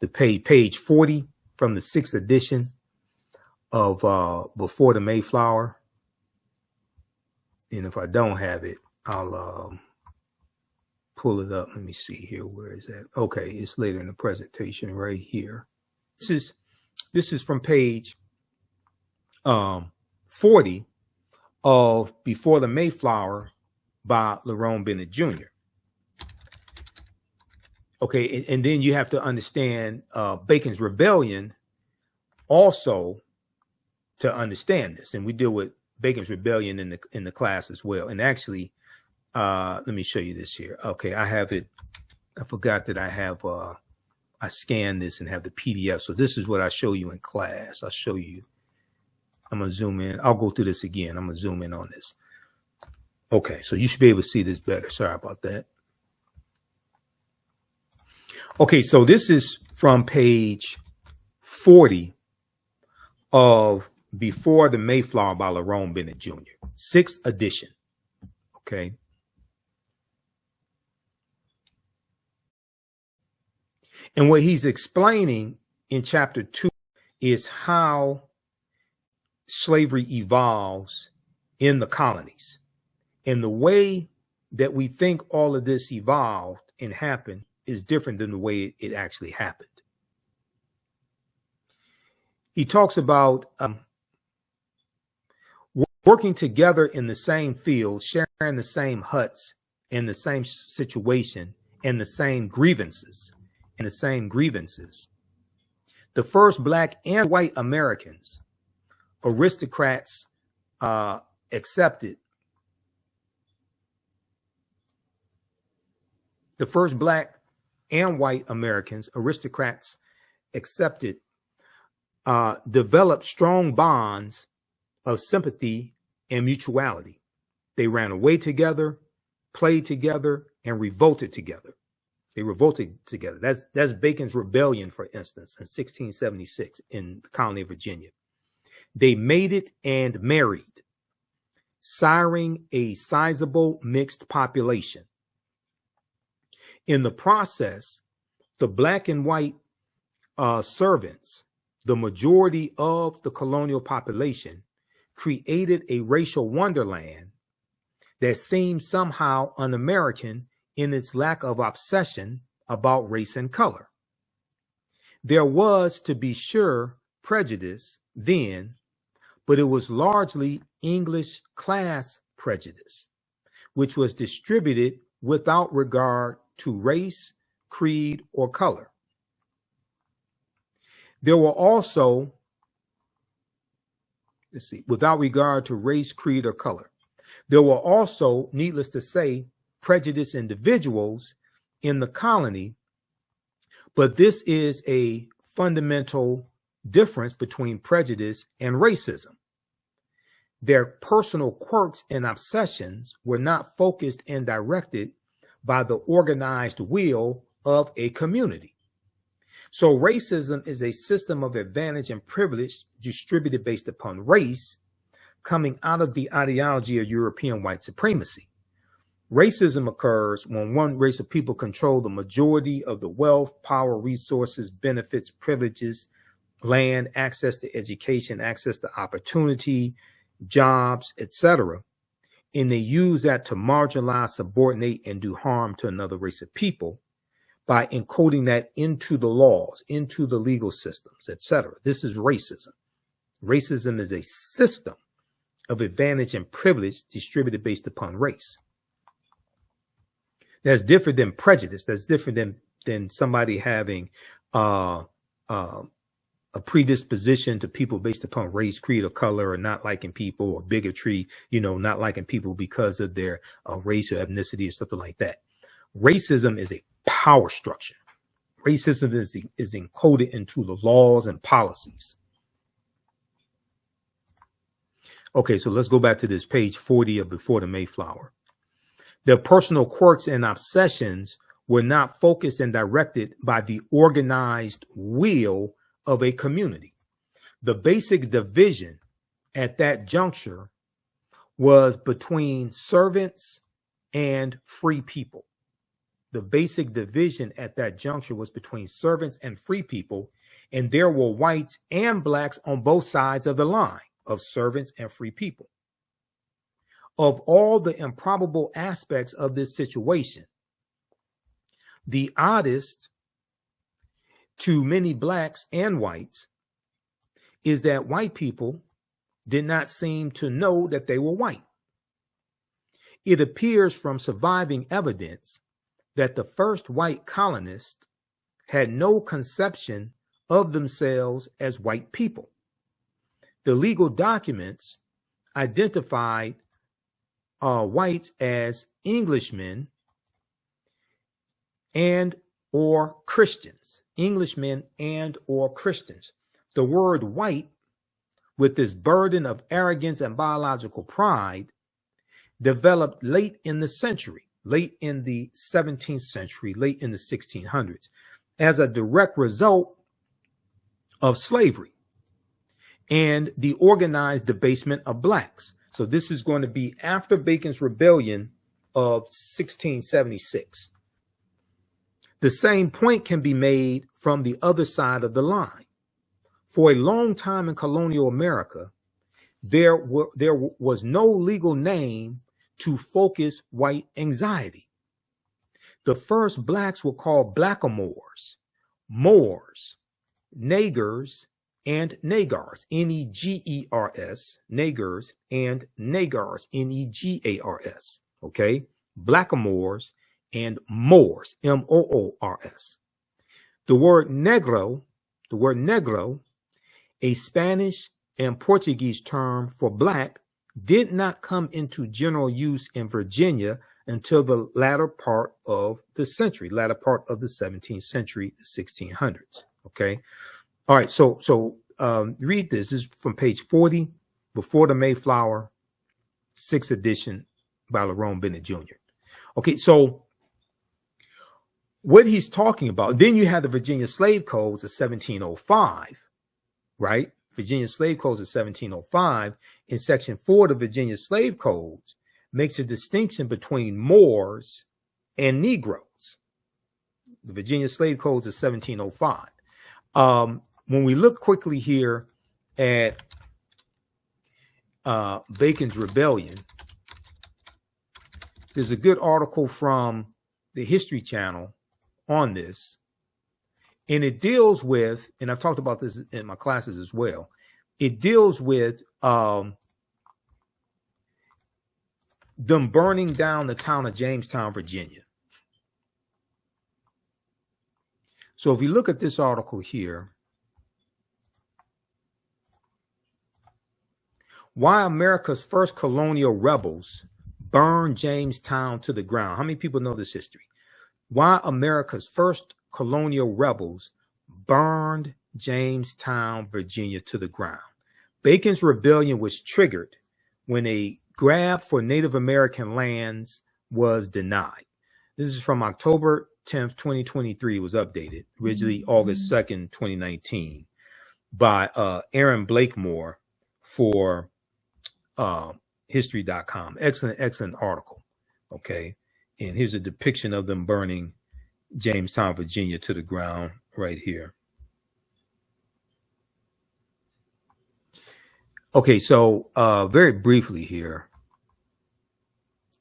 the page 40 from the 6th edition of Before the Mayflower. And if I don't have it, I'll pull it up. Let me see here. Where is that? Okay, it's later in the presentation right here. This is from page 40 of Before the Mayflower by Lerone Bennett Jr. Okay, and then you have to understand Bacon's Rebellion also to understand this, and we deal with Bacon's Rebellion in the class as well. And actually, let me show you this here. Okay, I have it. I forgot that I have I scanned this and have the PDF. So this is what I show you in class. I'll show you. I'm gonna zoom in. I'll go through this again. I'm gonna zoom in on this. Okay, so you should be able to see this better. Sorry about that. Okay, so this is from page 40 of Before the Mayflower by Lerone Bennett Jr., 6th edition. Okay. And what he's explaining in chapter 2 is how slavery evolves in the colonies. And the way that we think all of this evolved and happened is different than the way it actually happened. He talks about working together in the same field, sharing the same huts, in the same situation, and the same grievances. The first Black and white Americans, aristocrats, accepted. The first Black and white Americans, aristocrats, accepted, developed strong bonds of sympathy and mutuality. They ran away together, played together, and revolted together. They revolted together. That's Bacon's Rebellion, for instance, in 1676 in the colony of Virginia. They mated and married, siring a sizable mixed population. In the process, the black and white servants, the majority of the colonial population, created a racial wonderland that seemed somehow un-American in its lack of obsession about race and color. There was, to be sure, prejudice then, but it was largely English class prejudice, which was distributed without regard to race, creed, or color. There were also, without regard to race, creed, or color. There were also, needless to say, prejudiced individuals in the colony, but this is a fundamental difference between prejudice and racism. Their personal quirks and obsessions were not focused and directed by the organized will of a community. So racism is a system of advantage and privilege distributed based upon race, coming out of the ideology of European white supremacy. Racism occurs when one race of people control the majority of the wealth, power, resources, benefits, privileges, land, access to education, access to opportunity, jobs, etc. And they use that to marginalize, subordinate, and do harm to another race of people by encoding that into the laws, into the legal systems, etc. This is racism. Racism is a system of advantage and privilege distributed based upon race. That's different than prejudice. That's different than somebody having a predisposition to people based upon race, creed, or color, or not liking people, or bigotry, not liking people because of their race or ethnicity or something like that. Racism is a power structure. Racism is encoded into the laws and policies. Okay, so let's go back to this page 40 of Before the Mayflower. Their personal quirks and obsessions were not focused and directed by the organized will of a community. The basic division at that juncture was between servants and free people. The basic division at that juncture was between servants and free people, and there were whites and blacks on both sides of the line of servants and free people. Of all the improbable aspects of this situation, the oddest to many blacks and whites is that white people did not seem to know that they were white. It appears from surviving evidence that the first white colonists had no conception of themselves as white people. The legal documents identified whites as Englishmen and or Christians. Englishmen and or Christians. The word white, with this burden of arrogance and biological pride, developed late in the century, late in the 17th century, late in the 1600s, as a direct result of slavery and the organized debasement of blacks. So this is going to be after Bacon's Rebellion of 1676. The same point can be made from the other side of the line. For a long time in colonial America, there was no legal name to focus white anxiety. The first blacks were called blackamoors, Moors, Negers, and Negars, N-E-G-E-R-S, Negers, and Negars, N-E-G-A-R-S, okay? Blackamoors and Moors, M-O-O-R-S. The word negro, a Spanish and Portuguese term for black, did not come into general use in Virginia until the latter part of the century, latter part of the 17th century, the 1600s, okay? All right, so read this. This is from page 40, Before the Mayflower, 6th edition by Lerone Bennett Jr. Okay, so what he's talking about, then you have the Virginia Slave Codes of 1705, right? Virginia Slave Codes of 1705, in Section 4 of the Virginia Slave Codes, makes a distinction between Moors and Negroes. The Virginia Slave Codes of 1705. When we look quickly here at Bacon's Rebellion, there's a good article from the History Channel on this. And it deals with, and I've talked about this in my classes as well, it deals with them burning down the town of Jamestown, Virginia. So if you look at this article here, why America's first colonial rebels burned Jamestown to the ground. How many people know this history? Why America's first colonial rebels burned Jamestown, Virginia to the ground. Bacon's Rebellion was triggered when a grab for Native American lands was denied. This is from October 10th, 2023. It was updated, originally August 2nd, 2019, by Aaron Blakemore for history.com. Excellent article. Okay. And here's a depiction of them burning Jamestown, Virginia to the ground right here. Okay, so very briefly here.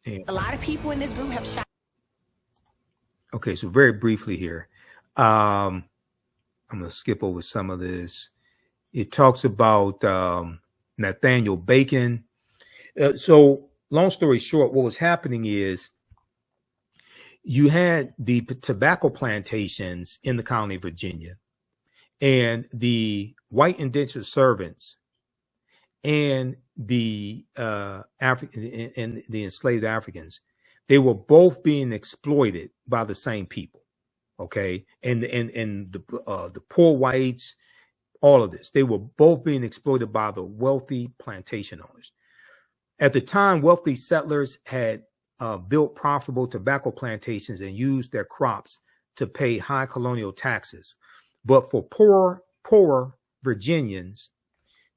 A lot of people in this group have shot. Okay, so very briefly here. I'm going to skip over some of this. It talks about Nathaniel Bacon. So long story short, what was happening is you had the tobacco plantations in the colony of Virginia, and the white indentured servants and the African and the enslaved Africans, they were both being exploited by the same people. Okay, and the poor whites, all of this, they were both being exploited by the wealthy plantation owners. At the time, wealthy settlers had built profitable tobacco plantations and used their crops to pay high colonial taxes. But for poorer Virginians,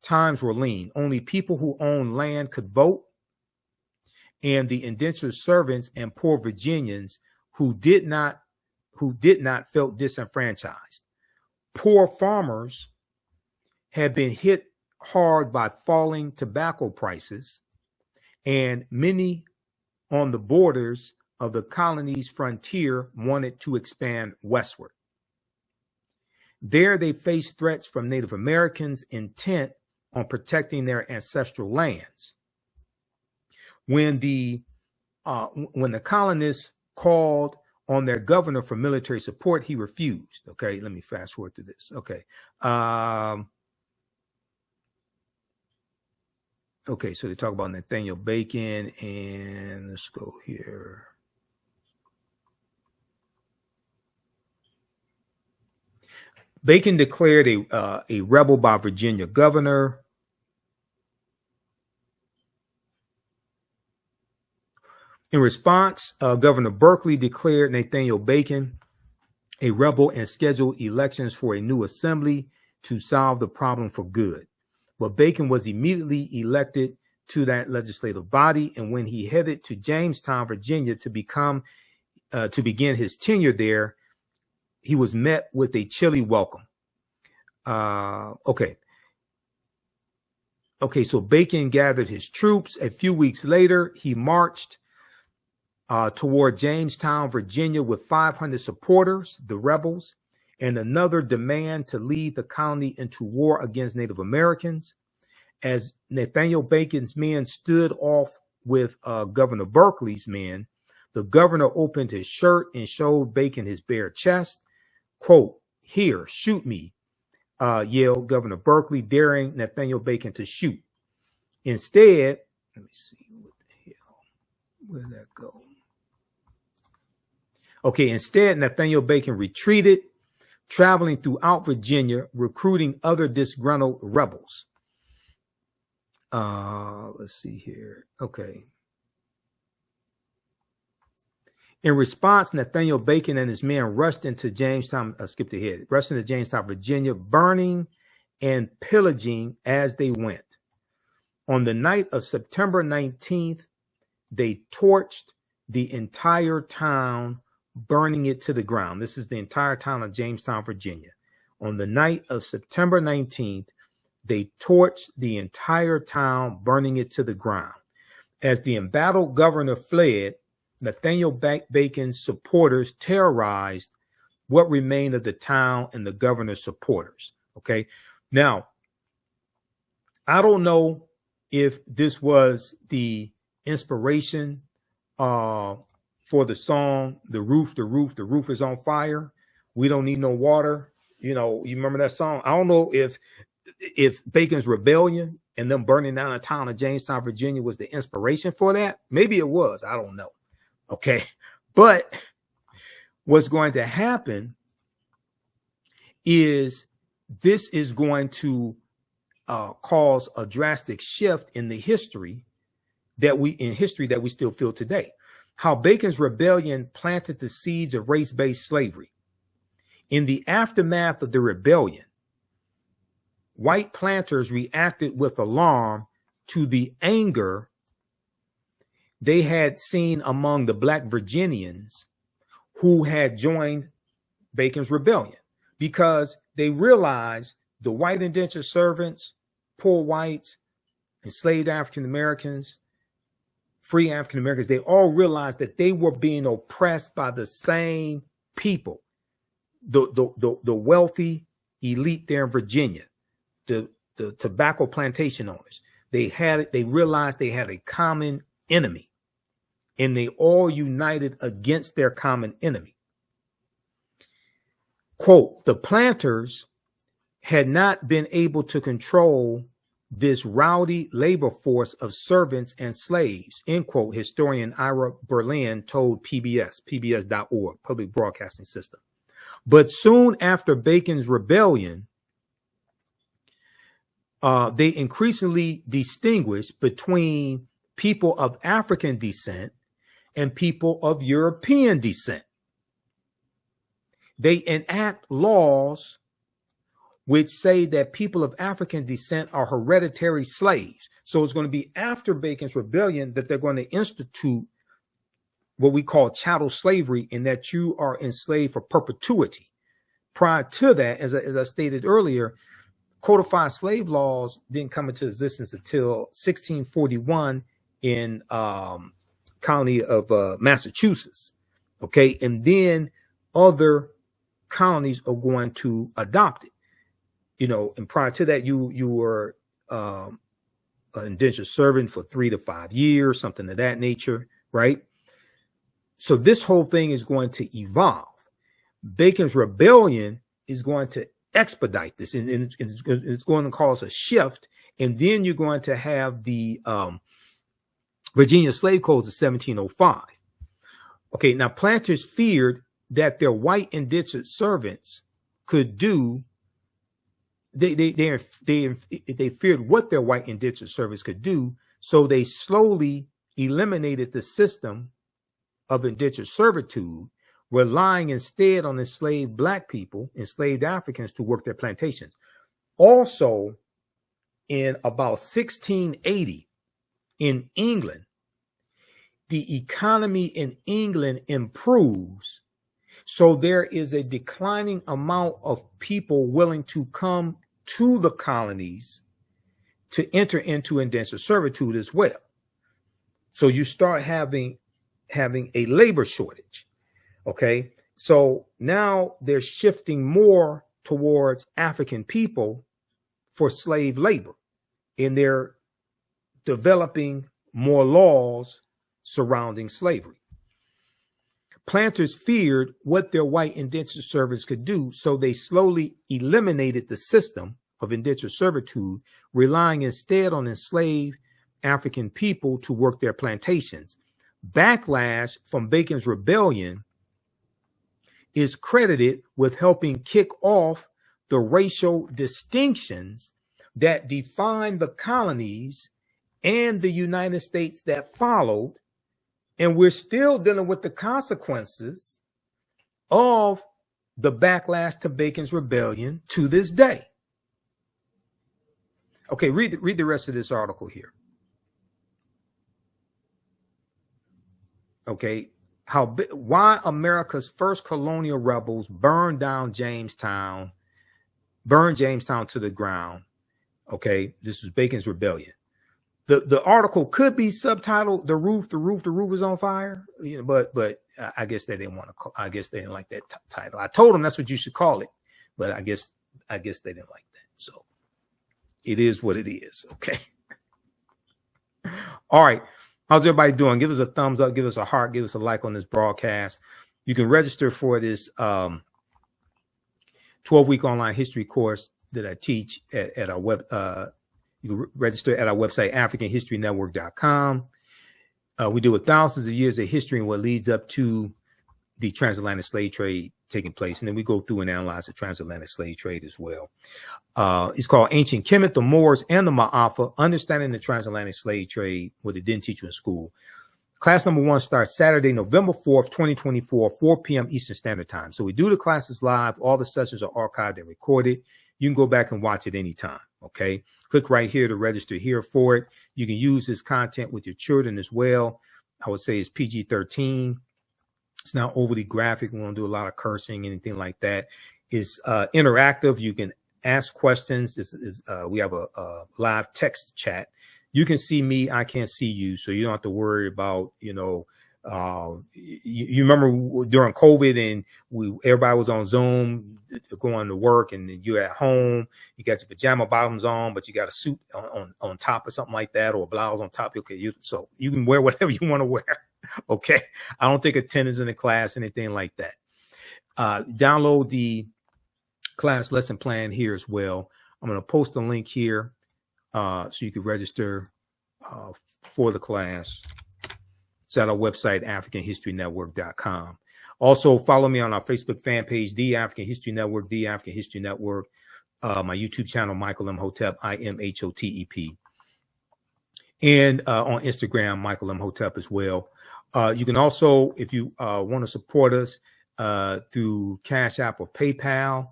times were lean. Only people who owned land could vote, and the indentured servants and poor Virginians who did not felt disenfranchised. Poor farmers had been hit hard by falling tobacco prices, and many on the borders of the colony's frontier wanted to expand westward. There they faced threats from Native Americans intent on protecting their ancestral lands. When the colonists called on their governor for military support, he refused. Okay, let me fast forward to this. Okay. Okay, so they talk about Nathaniel Bacon, and let's go here. Bacon declared a rebel by Virginia governor. In response, Governor Berkeley declared Nathaniel Bacon a rebel and scheduled elections for a new assembly to solve the problem for good. But Bacon was immediately elected to that legislative body, and when he headed to Jamestown, Virginia, to begin his tenure there, he was met with a chilly welcome. Okay, so Bacon gathered his troops. A few weeks later, he marched toward Jamestown, Virginia, with 500 supporters, the rebels, and another demand to lead the colony into war against Native Americans. As Nathaniel Bacon's men stood off with Governor Berkeley's men, the governor opened his shirt and showed Bacon his bare chest. Quote, "Here, shoot me," yelled Governor Berkeley, daring Nathaniel Bacon to shoot. Instead, let me see, what the hell, where did that go? Okay, instead, Nathaniel Bacon retreated, traveling throughout Virginia, recruiting other disgruntled rebels. Let's see here. Okay. In response, Nathaniel Bacon and his men rushed into Jamestown, rushed into Jamestown, Virginia, burning and pillaging as they went. On the night of September 19th, they torched the entire town, burning it to the ground. This is the entire town of Jamestown, Virginia. On the night of September 19th, they torched the entire town, burning it to the ground. As the embattled governor fled, Nathaniel Bacon's supporters terrorized what remained of the town and the governor's supporters. Okay. Now, I don't know if this was the inspiration for the song, the roof is on fire. We don't need no water. You know, you remember that song? I don't know if Bacon's rebellion and them burning down the town of Jamestown, Virginia was the inspiration for that. Maybe it was. I don't know. Okay. But what's going to happen is this is going to cause a drastic shift in the history that we still feel today. How Bacon's rebellion planted the seeds of race-based slavery. In the aftermath of the rebellion, white planters reacted with alarm to the anger they had seen among the Black Virginians who had joined Bacon's rebellion, because they realized the white indentured servants, poor whites, enslaved African Americans, free African Americans, they all realized that they were being oppressed by the same people, the wealthy elite there in Virginia, the tobacco plantation owners. They realized they had a common enemy, and they all united against their common enemy. Quote, the planters had not been able to control this rowdy labor force of servants and slaves, end quote, historian Ira Berlin told PBS.org, Public Broadcasting System. But soon after Bacon's rebellion, they increasingly distinguished between people of African descent and people of European descent. They enact laws which say that people of African descent are hereditary slaves. So it's going to be after Bacon's rebellion that they're going to institute what we call chattel slavery, in that you are enslaved for perpetuity. Prior to that, as I stated earlier, codified slave laws didn't come into existence until 1641 in colony of Massachusetts. Okay, and then other colonies are going to adopt it. You know, and prior to that, you were an indentured servant for 3 to 5 years, something of that nature, right? So this whole thing is going to evolve. Bacon's rebellion is going to expedite this, and it's going to cause a shift. And then you're going to have the Virginia Slave Codes of 1705. Okay, now planters feared that their white indentured servants could do. They feared what their white indentured servants could do, so they slowly eliminated the system of indentured servitude, relying instead on enslaved Black people, enslaved Africans, to work their plantations. Also, in about 1680 in England, the economy in England improves, so there is a declining amount of people willing to come to the colonies to enter into indentured servitude as well. So you start having a labor shortage. Okay, so now they're shifting more towards African people for slave labor, and they're developing more laws surrounding slavery. Planters feared what their white indentured servants could do, so they slowly eliminated the system of indentured servitude, relying instead on enslaved African people to work their plantations. Backlash from Bacon's rebellion is credited with helping kick off the racial distinctions that defined the colonies and the United States that followed. And we're still dealing with the consequences of the backlash to Bacon's rebellion to this day. Okay, read the rest of this article here. Okay, why America's first colonial rebels burned Jamestown to the ground. Okay, this was Bacon's Rebellion. The article could be subtitled "The roof is on fire," you know, but I guess they didn't want to. I guess they didn't like that title. I told them that's what you should call it, but I guess they didn't like that. So it is what it is. Okay. All right. How's everybody doing? Give us a thumbs up, give us a heart, give us a like on this broadcast. You can register for this 12-week online history course that I teach at our web. You can register at our website, AfricanHistoryNetwork.com. We deal with thousands of years of history and what leads up to the transatlantic slave trade taking place. And then we go through and analyze the transatlantic slave trade as well. It's called Ancient Kemet, the Moors, and the Ma'afa, Understanding the Transatlantic Slave Trade, what they didn't teach you in school. Class number 1 starts Saturday, November 4th, 2024, 4 p.m. Eastern Standard Time. So we do the classes live. All the sessions are archived and recorded. You can go back and watch it anytime. Okay. Click right here to register here for it. You can use this content with your children as well. I would say it's PG-13. It's not overly graphic. We won't do a lot of cursing, anything like that. It's interactive. You can ask questions. We have a live text chat. You can see me. I can't see you. So you don't have to worry about, you remember during COVID and everybody was on Zoom going to work, and you're at home, you got your pajama bottoms on, but you got a suit on top or something like that, or a blouse on top. Okay. So you can wear whatever you want to wear. Okay. I don't take attendance in the class, anything like that. Download the class lesson plan here as well. I'm going to post a link here so you can register for the class. It's at our website, AfricanHistoryNetwork.com. Also, follow me on our Facebook fan page, The African History Network, The African History Network. My YouTube channel, Michael Imhotep, IMHOTEP. And on Instagram, Michael Imhotep as well. You can also, if you want to support us through Cash App or PayPal,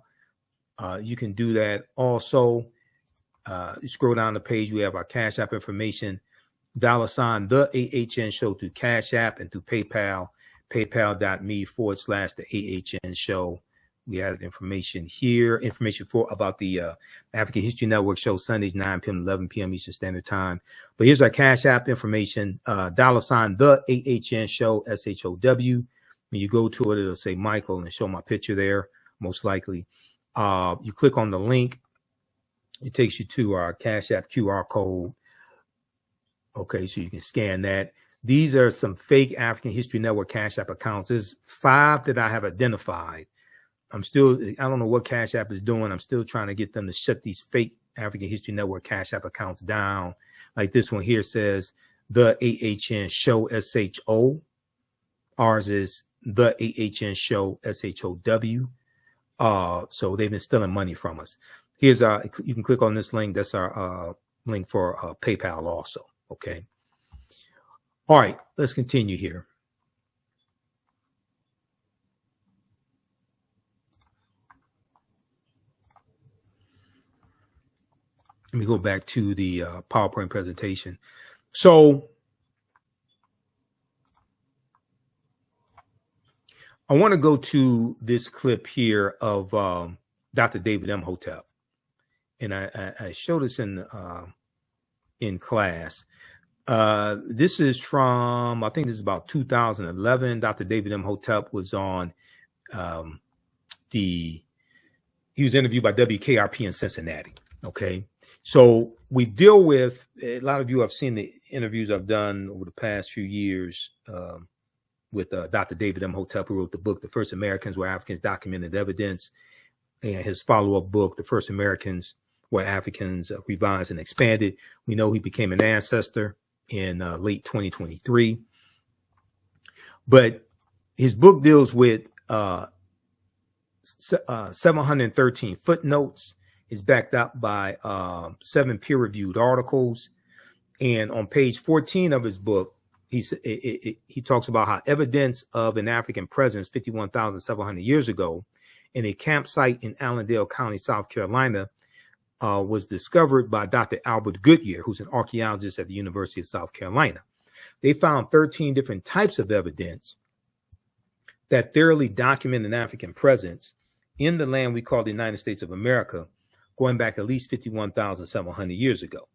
you can do that also. You scroll down the page, we have our Cash App information, $ the AHN show through Cash App and through PayPal, paypal.me/the AHN show. We added information here, information about the African History Network show Sundays, 9 p.m. 11 p.m. Eastern Standard Time. But here's our Cash App information, $ the AHN show, SHOW. When you go to it, it'll say Michael and show my picture there, most likely. You click on the link. It takes you to our Cash App QR code. Okay, so you can scan that. These are some fake African History Network Cash App accounts. There's 5 that I have identified. I don't know what Cash App is doing. I'm still trying to get them to shut these fake African History Network Cash App accounts down. Like this one here says, the AHN show, SHO. Ours is the AHN show, SHOW. So they've been stealing money from us. You can click on this link. That's our link for PayPal also. Okay. All right, let's continue here. Let me go back to the PowerPoint presentation. So I want to go to this clip here of Dr. David Imhotep. And I showed this in class. This is from, I think this is about 2011. Dr. David Imhotep was on he was interviewed by WKRP in Cincinnati. Okay. So we deal with, a lot of you have seen the interviews I've done over the past few years with Dr. David Imhotep, who wrote the book, The First Americans Where Africans Documented Evidence, and his follow-up book, The First Americans Where Africans Revised and Expanded. We know he became an ancestor in late 2023. But his book deals with 713 footnotes. It's backed up by 7 peer-reviewed articles. And on page 14 of his book, he talks about how evidence of an African presence 51,700 years ago in a campsite in Allendale County, South Carolina, was discovered by Dr. Albert Goodyear, who's an archaeologist at the University of South Carolina. They found 13 different types of evidence that thoroughly document an African presence in the land we call the United States of America, going back at least 51,700 years ago.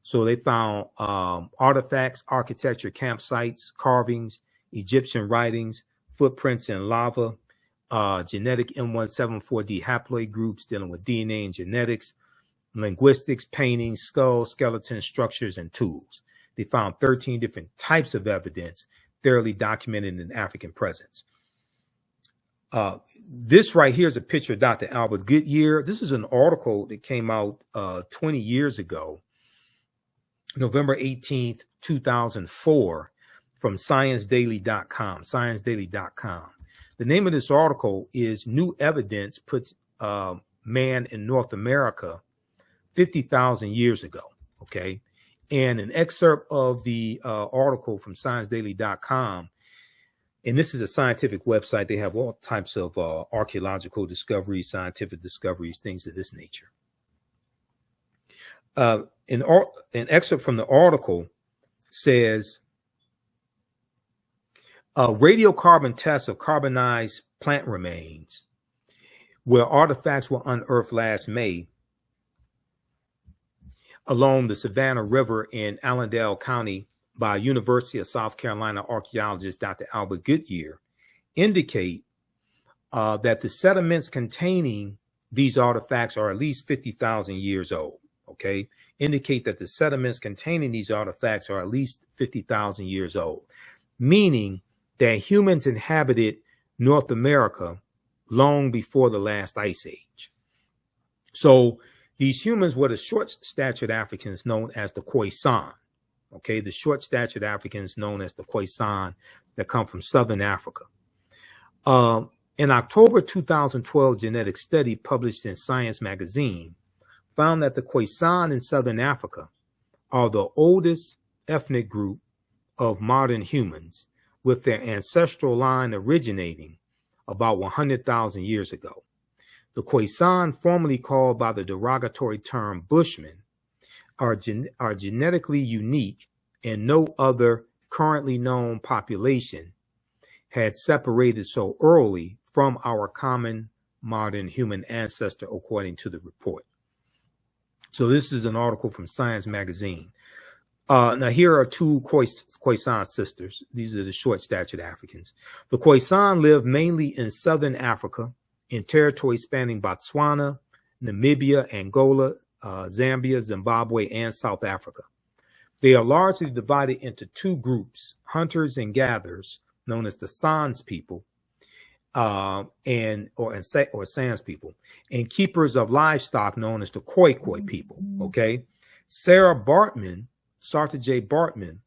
So they found artifacts, architecture, campsites, carvings, Egyptian writings, footprints in lava, genetic M174D haploid groups dealing with DNA and genetics, linguistics, paintings, skulls, skeletons, structures, and tools. They found 13 different types of evidence thoroughly documented an African presence. This right here is a picture of Dr. Albert Goodyear. This is an article that came out 20 years ago, November 18th, 2004, from ScienceDaily.com, ScienceDaily.com. The name of this article is New Evidence Puts Man in North America 50,000 years ago, okay? And an excerpt of the article from ScienceDaily.com, and this is a scientific website. They have all types of archaeological discoveries, scientific discoveries, things of this nature. An excerpt from the article says, radiocarbon tests of carbonized plant remains, where artifacts were unearthed last May along the Savannah River in Allendale County by University of South Carolina archaeologist Dr. Albert Goodyear, indicate that the sediments containing these artifacts are at least 50,000 years old, okay? Indicate that the sediments containing these artifacts are at least 50,000 years old, meaning that humans inhabited North America long before the last ice age. So these humans were the short-statured Africans known as the Khoisan. Okay, the short-statured Africans known as the Khoisan that come from Southern Africa. An October 2012 genetic study published in Science magazine found that the Khoisan in Southern Africa are the oldest ethnic group of modern humans, with their ancestral line originating about 100,000 years ago. The Khoisan, formerly called by the derogatory term Bushmen, are genetically unique, and no other currently known population had separated so early from our common modern human ancestor, according to the report. So this is an article from Science magazine. Now here are two Khoisan sisters. These are the short-statured Africans. The Khoisan live mainly in Southern Africa, in territories spanning Botswana, Namibia, Angola, Zambia, Zimbabwe, and South Africa. They are largely divided into two groups, hunters and gatherers, known as the Sans people, or Sans people, and keepers of livestock, known as the Khoi people. Okay, Sara Baartman, Sarta J. Baartman,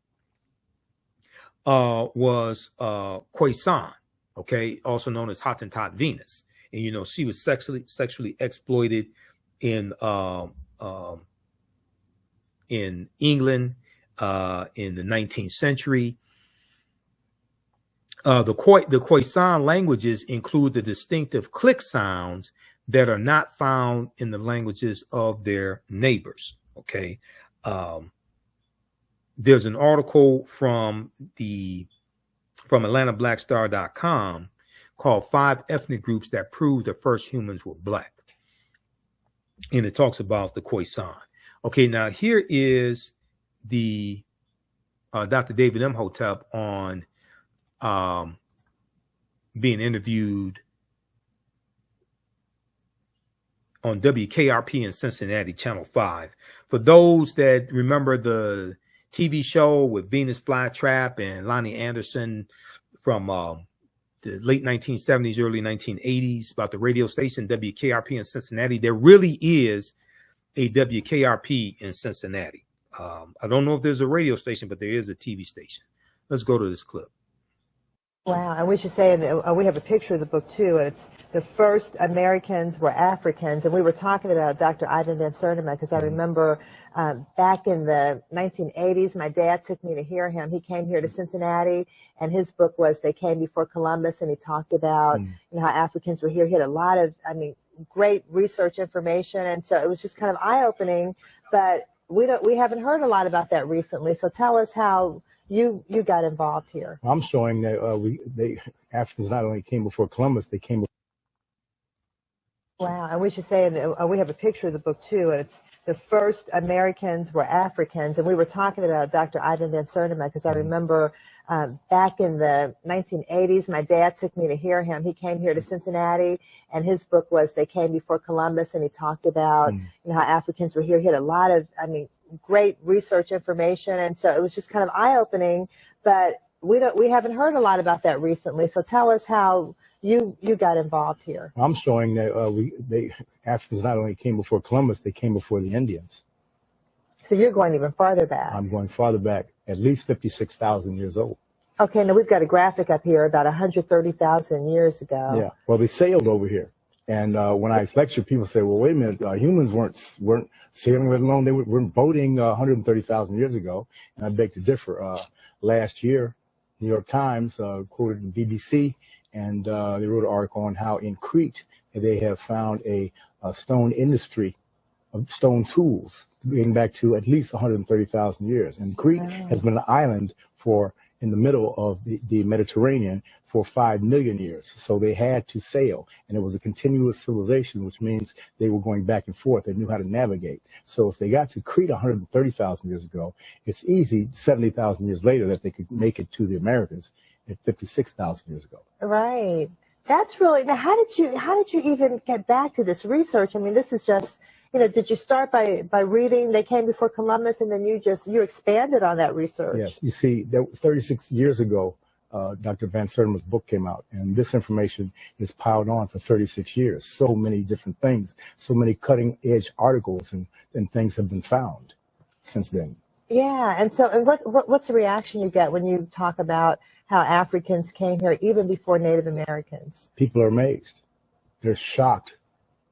was Khoisan, okay, also known as Hottentot Venus, and you know she was sexually exploited in England in the 19th century. The Khoisan languages include the distinctive click sounds that are not found in the languages of their neighbors. Okay, there's an article from AtlantaBlackStar.com called 5 Ethnic Groups That Prove the First Humans Were Black. And it talks about the Khoisan. Okay, now here is the Dr. David Imhotep on being interviewed on WKRP in Cincinnati, Channel 5. For those that remember the TV show with Venus Flytrap and Lonnie Anderson from the late 1970s, early 1980s, about the radio station WKRP in Cincinnati, there really is a WKRP in Cincinnati. I don't know if there's a radio station, but there is a TV station. Let's go to this clip. Wow, and we should say, we have a picture of the book too. It's the first Americans were Africans, and we were talking about Dr. Ivan Van Sertima because I remember back in the 1980s, my dad took me to hear him. He came here to Cincinnati, and his book was They Came Before Columbus, and he talked about you know, how Africans were here. He had a lot of, great research information, and so it was just kind of eye-opening. But we haven't heard a lot about that recently. So tell us how you got involved here. I'm showing that Africans not only came before Columbus, they came. Wow, and we should say, and we have a picture of the book too, and it's the first Americans were Africans, and we were talking about Dr. Ivan Van Sertima because I remember back in the 1980s, my dad took me to hear him. He came here to Cincinnati, and his book was They Came Before Columbus, and he talked about how Africans were here. He had a lot of, great research information, and so it was just kind of eye-opening, but we haven't heard a lot about that recently. So tell us how you got involved here. I'm showing that Africans not only came before Columbus, they came before the Indians. So you're going even farther back. I'm going farther back, at least 56,000 years old. Okay, now we've got a graphic up here about 130,000 years ago. Yeah, well, they sailed over here. And when I lecture, people say, well, wait a minute, humans weren't sailing, let alone they weren't boating 130,000 years ago. And I beg to differ. Last year, New York Times quoted the BBC, and they wrote an article on how in Crete they have found a stone industry of stone tools dating back to at least 130,000 years. And Crete has been an island in the middle of the Mediterranean for 5 million years. So they had to sail, and it was a continuous civilization, which means they were going back and forth. They knew how to navigate. So if they got to Crete 130,000 years ago, it's easy 70,000 years later that they could make it to the Americas at 56,000 years ago. Right. That's really, now how did you even get back to this research? I mean, this is just, did you start by reading They Came Before Columbus, and then you expanded on that research? Yes. You see, 36 years ago, Dr. Van Sertima's book came out, and this information is piled on for 36 years. So many different things, so many cutting-edge articles and things have been found since then. Yeah, and so what's the reaction you get when you talk about how Africans came here even before Native Americans? People are amazed. They're shocked.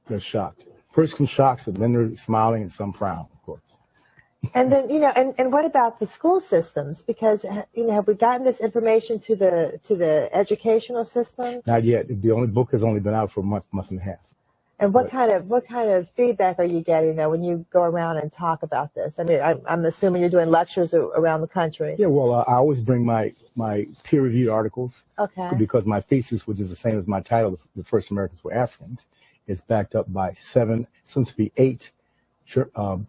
They're shocked. First come shocks, and then they're smiling, and some frown, of course. And then, and what about the school systems? Because, have we gotten this information to the educational system? Not yet. The book has only been out for a month and a half. And what kind of feedback are you getting though when you go around and talk about this? I mean, I'm assuming you're doing lectures around the country. Yeah, well, I always bring my peer-reviewed articals. Okay. Because my thesis, which is the same as my title, The First Americans Were Africans, is backed up by 7, soon to be 8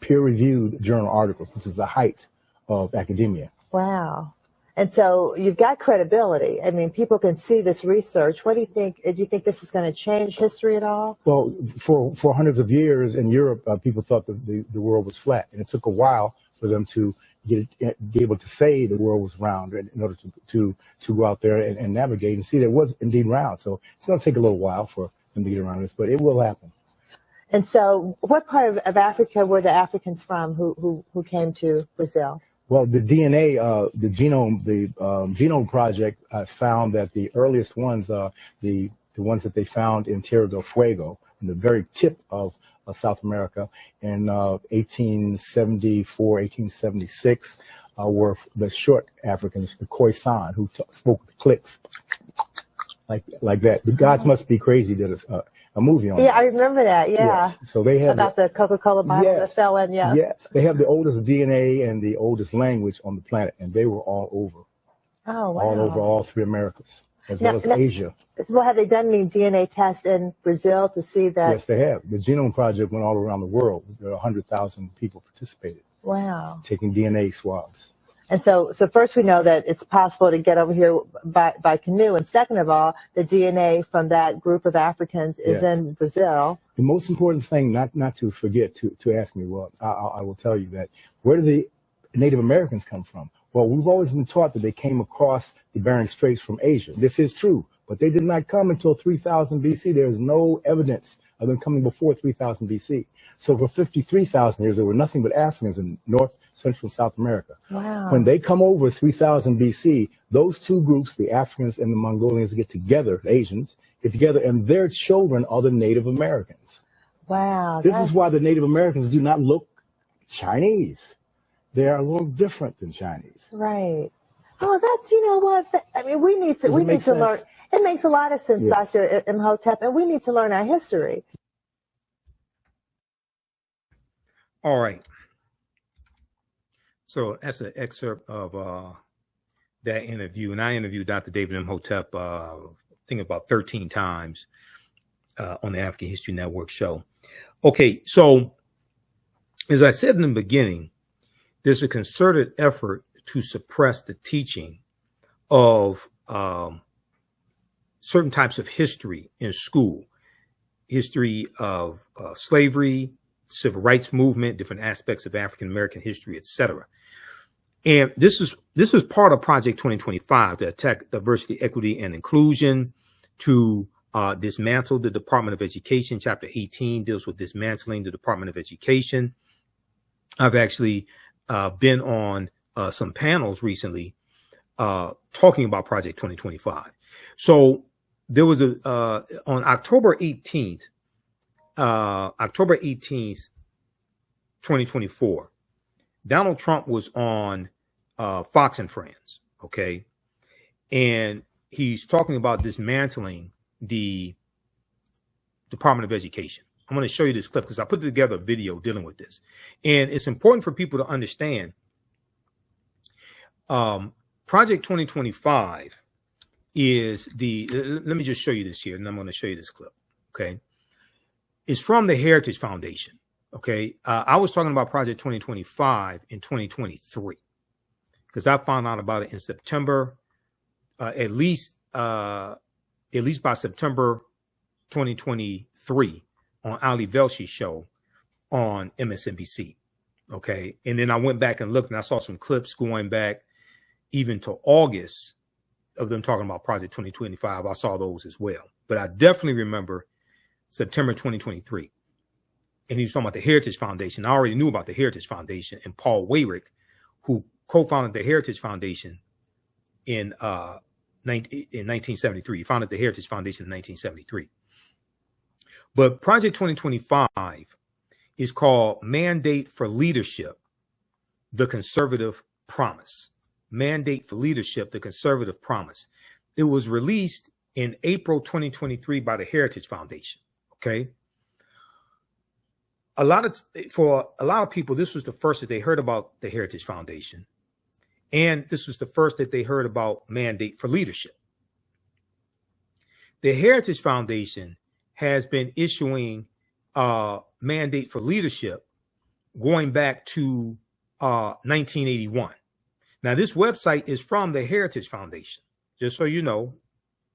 peer-reviewed journal articles, which is the height of academia. Wow. And so you've got credibility. I mean, people can see this research. What do you think? Do you think this is going to change history at all? Well, for hundreds of years in Europe, people thought that the world was flat, and it took a while for them to be able to say the world was round in order to go out there and navigate and see that it was indeed round. So it's going to take a little while for them to get around this, but it will happen. And so what part of Africa were the Africans from who came to Brazil? Well, the DNA, the Genome Project found that the earliest ones, the ones that they found in Tierra del Fuego, in the very tip of South America, in 1874, 1876, were the short Africans, the Khoisan, who spoke with clicks like that. The Gods Must Be Crazy did a movie on that. Yeah, I remember that, yeah. Yes. So they have about the Coca-Cola bottle that fell in, yeah. Yes, they have the oldest DNA and the oldest language on the planet, and they were all over. Oh, wow. All over all 3 Americas, as well as Asia. Well, have they done any DNA tests in Brazil to see that? Yes, they have. The Genome Project went all around the world. There are 100,000 people participated. Wow. Taking DNA swabs. And so first we know that it's possible to get over here by canoe. And second of all, the DNA from that group of Africans is in Brazil. The most important thing, not to forget to ask me, well, I will tell you that, where do the Native Americans come from? Well, we've always been taught that they came across the Bering Straits from Asia. This is true, but they did not come until 3000 BC. There is no evidence of them coming before 3000 BC. So for 53,000 years, there were nothing but Africans in North, Central, and South America. Wow. When they come over 3000 BC, those two groups, the Africans and the Mongolians, get together, the Asians, get together, and their children are the Native Americans. Wow. This is why the Native Americans do not look Chinese. They are a little different than Chinese. Right. Oh, that's, you know what? I mean, we need to learn. It makes a lot of sense, Yes. Dr. Imhotep, and we need to learn our history. All right. So that's an excerpt of that interview. And I interviewed Dr. David Imhotep, I think about 13 times on the African History Network show. Okay, so as I said in the beginning, there's a concerted effort to suppress the teaching of certain types of history in school. History of slavery, civil rights movement, different aspects of African American history, etc. And this is part of Project 2025 to attack diversity, equity, and inclusion, to dismantle the Department of Education. Chapter 18 deals with dismantling the Department of Education. I've actually been on some panels recently talking about Project 2025. So there was on October 18th, 2024, Donald Trump was on Fox and Friends, okay? And he's talking about dismantling the Department of Education. I'm going to show you this clip because I put together a video dealing with this. And it's important for people to understand Project 2025 is let me just show you this here, and I'm going to show you this clip, okay? It's from the Heritage Foundation, okay? I was talking about Project 2025 in 2023 because I found out about it in September, at least by September 2023 on Ali Velshi's show on MSNBC, okay? And then I went back and looked, and I saw some clips going back even to August of them talking about Project 2025. I saw those as well. But I definitely remember September 2023. And he was talking about the Heritage Foundation. I already knew about the Heritage Foundation and Paul Weyrich, who co-founded the Heritage Foundation in 1973. He founded the Heritage Foundation in 1973. But Project 2025 is called Mandate for Leadership, the Conservative Promise. Mandate for Leadership, the Conservative Promise. It was released in April 2023 by the Heritage Foundation. Okay. For a lot of people, this was the first that they heard about the Heritage Foundation. And this was the first that they heard about Mandate for Leadership. The Heritage Foundation has been issuing Mandate for Leadership going back to 1981. Now, this website is from the Heritage Foundation. Just so you know,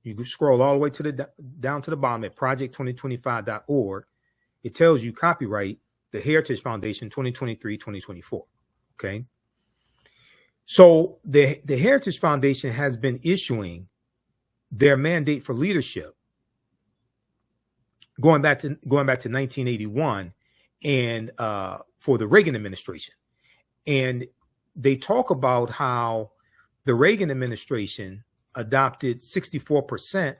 you can scroll all the way to down to the bottom at project2025.org. It tells you copyright the Heritage Foundation 2023-2024. Okay. So the Heritage Foundation has been issuing their Mandate for Leadership going back to 1981 and for the Reagan administration. And they talk about how the Reagan administration adopted 64%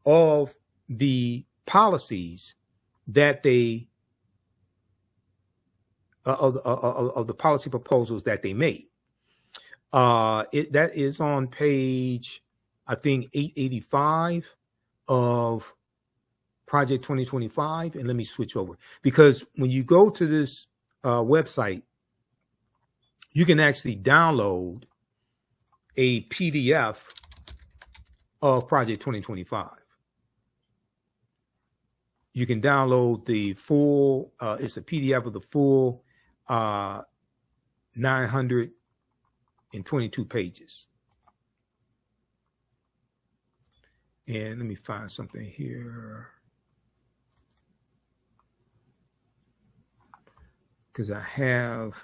of the policies that they of the policy proposals that they made. That is on page, I think, 885 of Project 2025. And let me switch over, because when you go to this website, you can actually download a PDF of Project 2025. You can download the full, it's a PDF of the full 922 pages. And let me find something here, because I have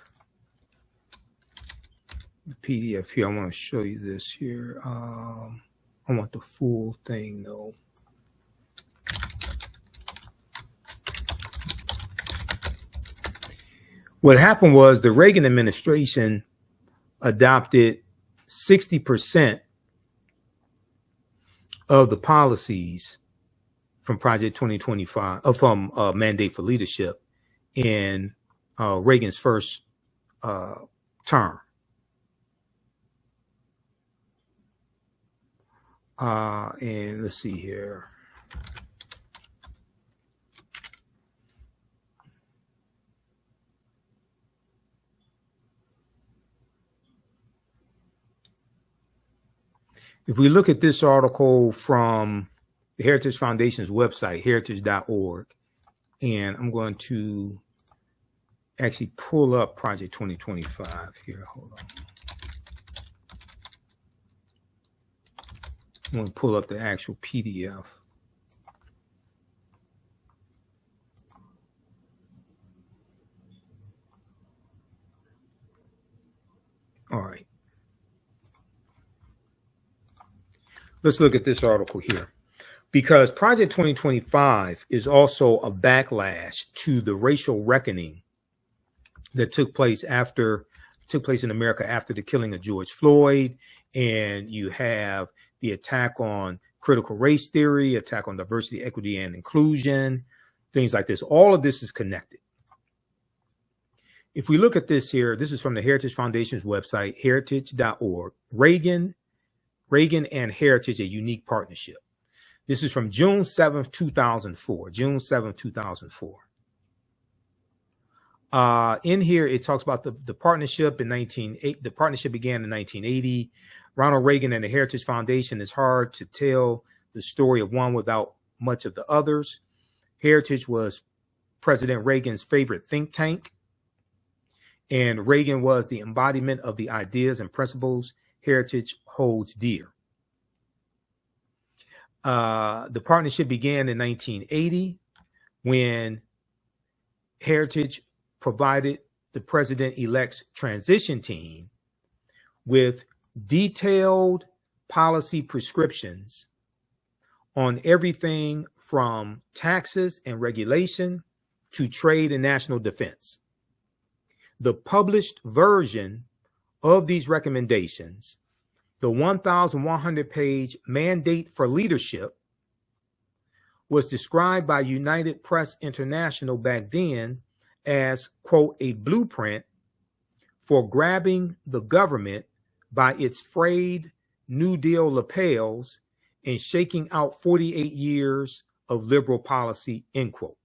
the PDF here. I want to show you this here. I want the full thing though. What happened was the Reagan administration adopted 60% of the policies from Project 2025, from Mandate for Leadership in Reagan's first term. And let's see here. If we look at this article from the Heritage Foundation's website, heritage.org, and I'm going to actually pull up Project 2025 here. Hold on. I'm going to pull up the actual PDF. All right. Let's look at this article here, because Project 2025 is also a backlash to the racial reckoning that took place in America after the killing of George Floyd. And you have the attack on critical race theory, attack on diversity, equity, and inclusion, things like this. All of this is connected. If we look at this here, this is from the Heritage Foundation's website, heritage.org. Reagan and Heritage, a unique partnership. This is from June 7th, 2004. June 7th, 2004. In here, it talks about the partnership in 1980. The partnership began in 1980. Ronald Reagan and the Heritage Foundation. It's hard to tell the story of one without much of the others. Heritage was President Reagan's favorite think tank, and Reagan was the embodiment of the ideas and principles Heritage holds dear. The partnership began in 1980 when Heritage provided the president-elect's transition team with detailed policy prescriptions on everything from taxes and regulation to trade and national defense. The published version of these recommendations, the 1,100-page Mandate for Leadership, was described by United Press International back then as, quote, a blueprint for grabbing the government by its frayed New Deal lapels and shaking out 48 years of liberal policy, end quote.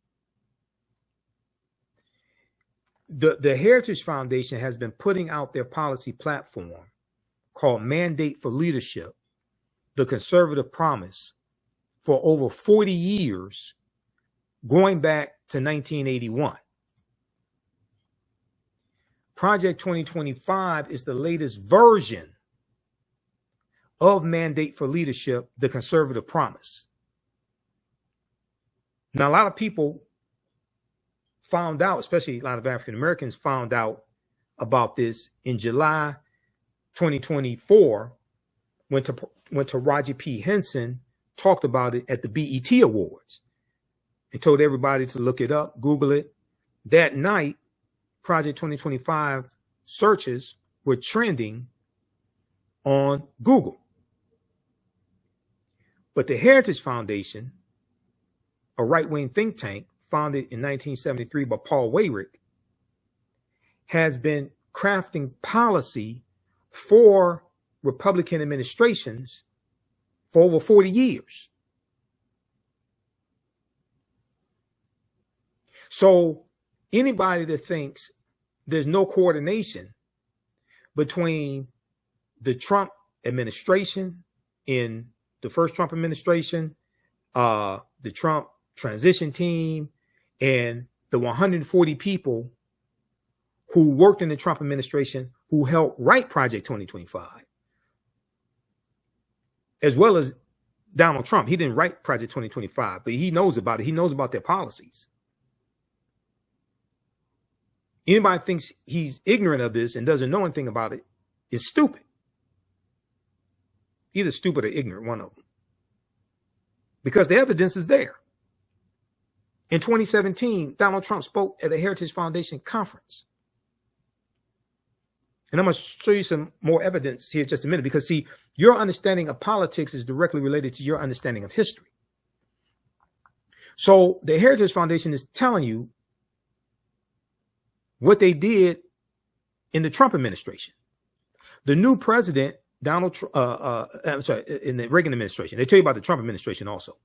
The Heritage Foundation has been putting out their policy platform called Mandate for Leadership, the Conservative Promise, for over 40 years, going back to 1981. Project 2025 is the latest version of Mandate for Leadership, the Conservative Promise. Now, a lot of people found out, especially a lot of African Americans found out about this in July 2024 when Taraji P. Henson talked about it at the BET Awards and told everybody to look it up, Google it. That night, Project 2025 searches were trending on Google. But the Heritage Foundation, a right-wing think tank founded in 1973 by Paul Weyrich, has been crafting policy for Republican administrations for over 40 years. So anybody that thinks there's no coordination between the Trump administration, in the first Trump administration, the Trump transition team, and the 140 people who worked in the Trump administration who helped write Project 2025, as well as Donald Trump. He didn't write Project 2025, but he knows about it. He knows about their policies. Anybody thinks he's ignorant of this and doesn't know anything about it is stupid. Either stupid or ignorant, one of them. Because the evidence is there. In 2017, Donald Trump spoke at a Heritage Foundation conference. And I'm going to show you some more evidence here in just a minute, because, see, your understanding of politics is directly related to your understanding of history. So the Heritage Foundation is telling you what they did in the Trump administration. The new president, in the Reagan administration, they tell you about the Trump administration also.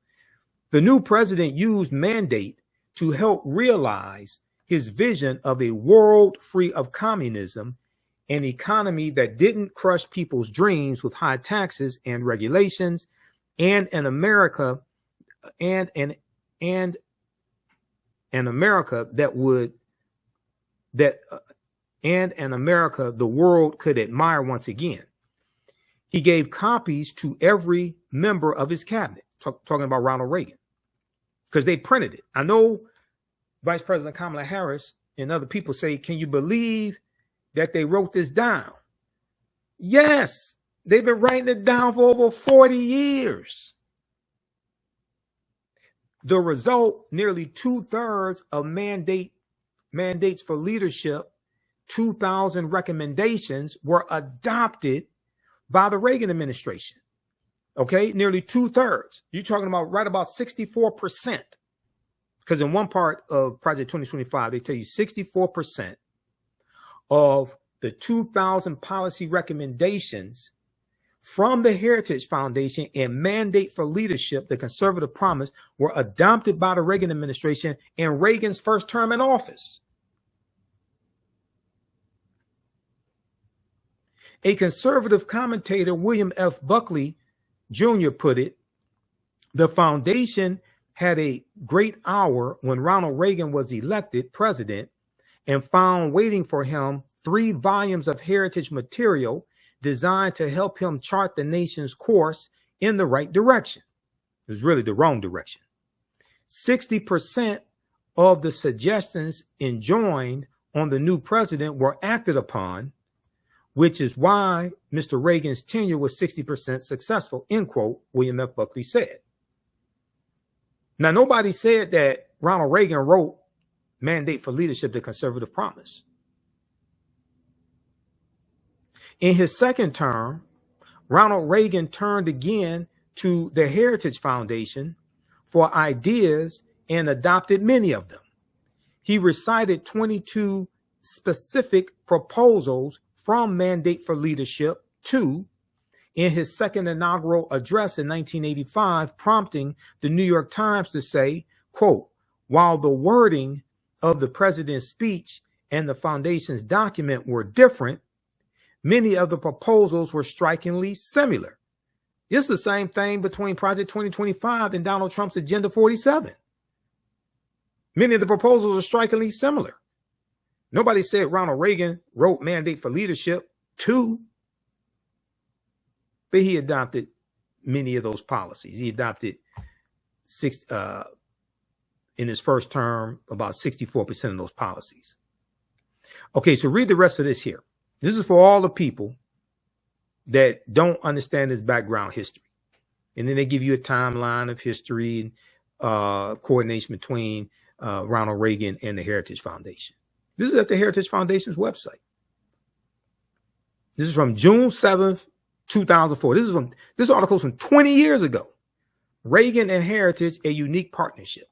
The new president used Mandate to help realize his vision of a world free of communism an economy that didn't crush people's dreams with high taxes and regulations, and an America and an America that would and an America the world could admire once again. He gave copies to every member of his cabinet, talking about Ronald Reagan, because they printed it. I know Vice President Kamala Harris and other people say, can you believe that they wrote this down? Yes, they've been writing it down for over 40 years. The result, nearly 2/3 of mandates for leadership, 2,000 recommendations were adopted by the Reagan administration. Okay, nearly 2/3. You're talking about right about 64%. Because in one part of Project 2025, they tell you 64% of the 2,000 policy recommendations from the Heritage Foundation and Mandate for Leadership, the Conservative Promise, were adopted by the Reagan administration in Reagan's first term in office. A conservative commentator, William F. Buckley Jr., put it, the foundation had a great hour when Ronald Reagan was elected president and found waiting for him 3 volumes of heritage material designed to help him chart the nation's course in the right direction. It was really the wrong direction. 60% of the suggestions enjoined on the new president were acted upon, which is why Mr. Reagan's tenure was 60% successful, end quote, William F. Buckley said. Now, nobody said that Ronald Reagan wrote Mandate for Leadership, the Conservative Promise. In his second term, Ronald Reagan turned again to the Heritage Foundation for ideas and adopted many of them. He recited 22 specific proposals from Mandate for Leadership 2 in his second inaugural address in 1985, prompting the New York Times to say, quote, while the wording of the president's speech and the foundation's document were different, many of the proposals were strikingly similar. It's the same thing between Project 2025 and Donald Trump's Agenda 47. Many of the proposals are strikingly similar. Nobody said Ronald Reagan wrote Mandate for Leadership 2, but he adopted many of those policies. He adopted in his first term, about 64% of those policies. Okay, so read the rest of this here. This is for all the people that don't understand this background history. And then they give you a timeline of history and coordination between Ronald Reagan and the Heritage Foundation. This is at the Heritage Foundation's website. This is from June 7th, 2004. This article is from 20 years ago. Reagan and Heritage, a unique partnership.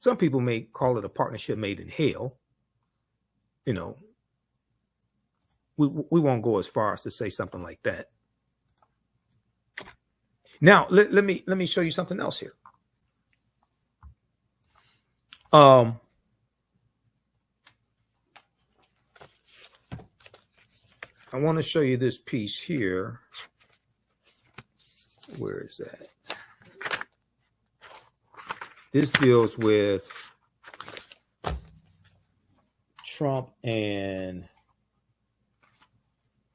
Some people may call it a partnership made in hell. You know, we won't go as far as to say something like that. Now, let me show you something else here. I want to show you this piece here. Where is that? This deals with Trump and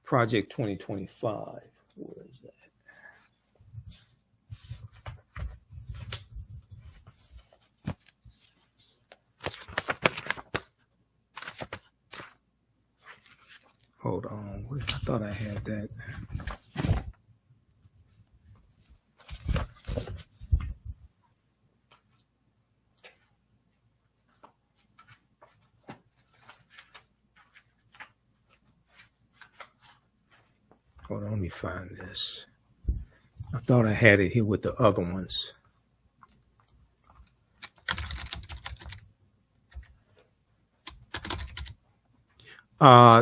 Project 2025. Where is that? Hold on. I thought I had that. Hold on, let me find this. I thought I had it here with the other ones.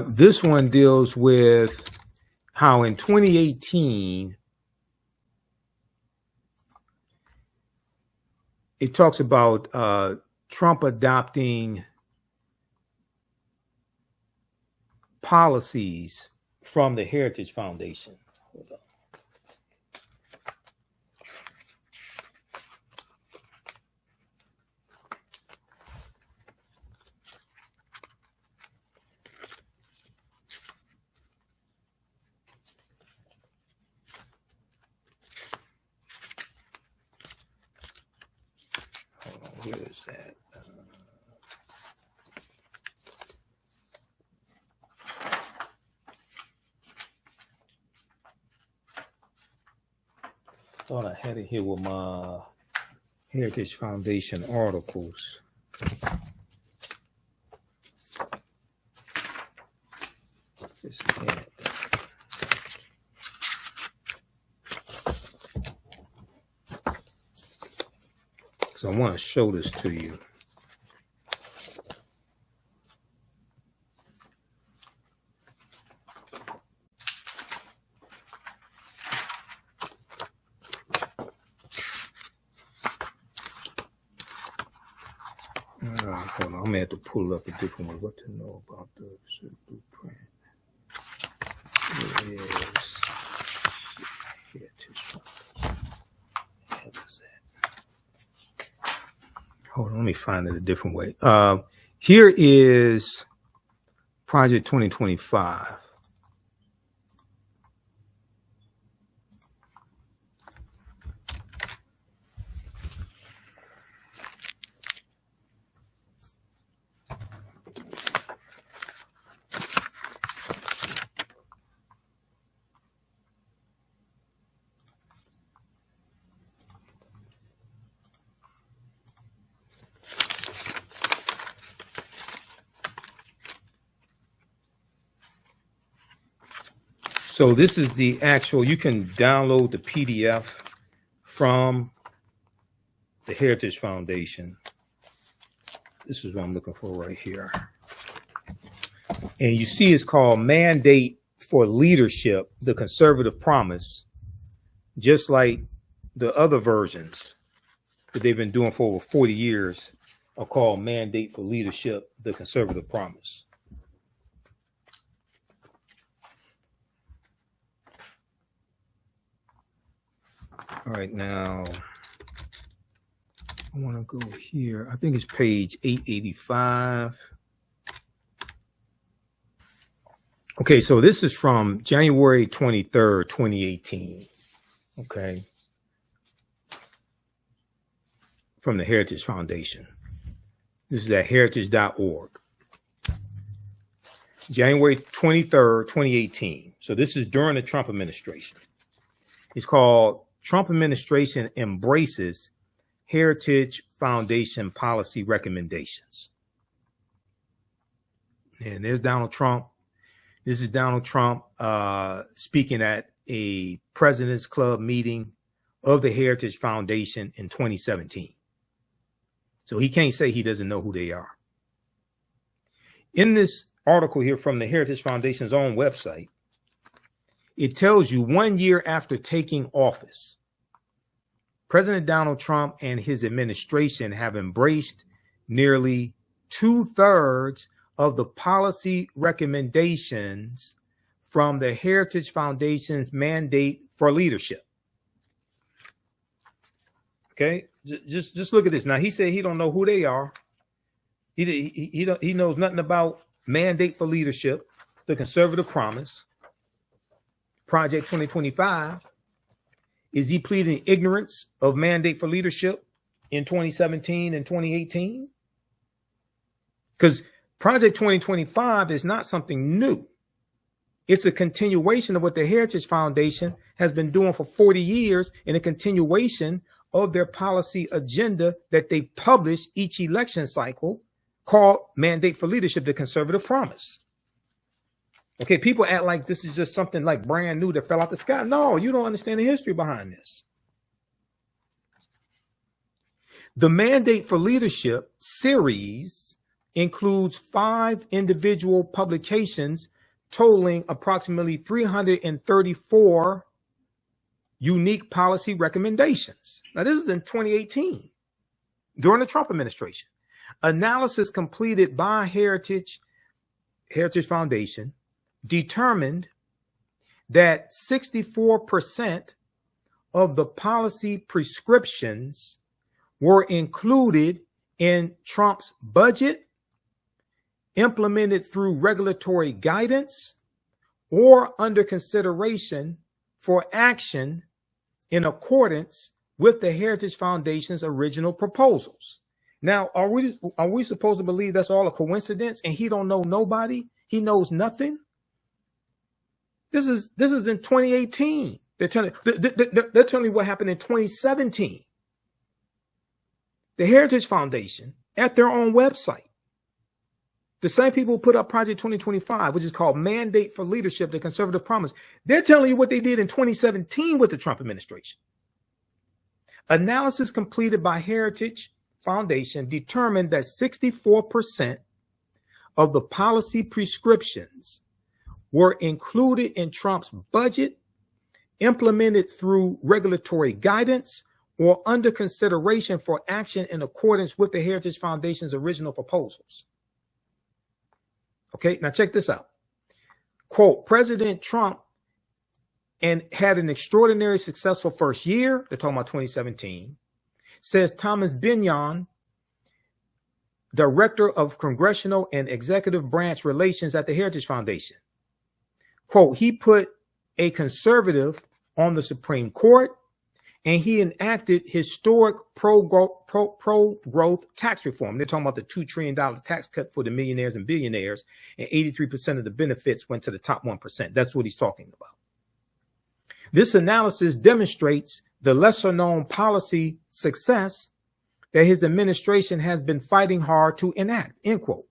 This one deals with how in 2018, it talks about Trump adopting policies from the Heritage Foundation. Hold on. Where is that? Thought I had it here with my Heritage Foundation articles. This is it. So I want to show this to you. Hold on, I'm gonna have to pull up a different one. What to know about the blueprint? It is Heritage. What is that? Hold on, let me find it a different way. Here is Project 2025. So this is the actual, you can download the PDF from the Heritage Foundation. This is what I'm looking for right here. And you see it's called Mandate for Leadership, the Conservative Promise, just like the other versions that they've been doing for over 40 years are called Mandate for Leadership, the Conservative Promise. All right, now I want to go here. I think it's page 885. Okay, so this is from January 23rd, 2018. Okay. From the Heritage Foundation. This is at heritage.org. January 23rd, 2018. So this is during the Trump administration. It's called Trump Administration Embraces Heritage Foundation Policy Recommendations. And there's Donald Trump. This is Donald Trump speaking at a President's Club meeting of the Heritage Foundation in 2017. So he can't say he doesn't know who they are. In this article here from the Heritage Foundation's own website, it tells you 1 year after taking office, President Donald Trump and his administration have embraced nearly 2/3 of the policy recommendations from the Heritage Foundation's Mandate for Leadership. Okay, just look at this. Now, he said he don't know who they are. He knows nothing about Mandate for Leadership, the Conservative Promise, Project 2025. Is he pleading ignorance of Mandate for Leadership in 2017 and 2018? Because Project 2025 is not something new. It's a continuation of what the Heritage Foundation has been doing for 40 years, and a continuation of their policy agenda that they publish each election cycle, called Mandate for Leadership, the Conservative Promise. Okay, people act like this is just something like brand new that fell out the sky. No, you don't understand the history behind this. The Mandate for Leadership series includes 5 individual publications totaling approximately 334 unique policy recommendations. Now, this is in 2018, during the Trump administration. Analysis completed by Heritage Foundation determined that 64% of the policy prescriptions were included in Trump's budget, implemented through regulatory guidance, or under consideration for action in accordance with the Heritage Foundation's original proposals. Now, are we supposed to believe that's all a coincidence and he don't know nobody? He knows nothing? This is in 2018. They're telling you what happened in 2017. The Heritage Foundation, at their own website, the same people who put up Project 2025, which is called Mandate for Leadership, the Conservative Promise, they're telling you what they did in 2017 with the Trump administration. Analysis completed by Heritage Foundation determined that 64% of the policy prescriptions were included in Trump's budget, implemented through regulatory guidance, or under consideration for action in accordance with the Heritage Foundation's original proposals. Okay, now check this out. Quote, President Trump had an extraordinarily successful first year, they're talking about 2017, says Thomas Binion, Director of Congressional and Executive Branch Relations at the Heritage Foundation. Quote, he put a conservative on the Supreme Court, and he enacted historic pro-growth tax reform. They're talking about the $2 trillion tax cut for the millionaires and billionaires, and 83% of the benefits went to the top 1%. That's what he's talking about. This analysis demonstrates the lesser-known policy success that his administration has been fighting hard to enact, end quote.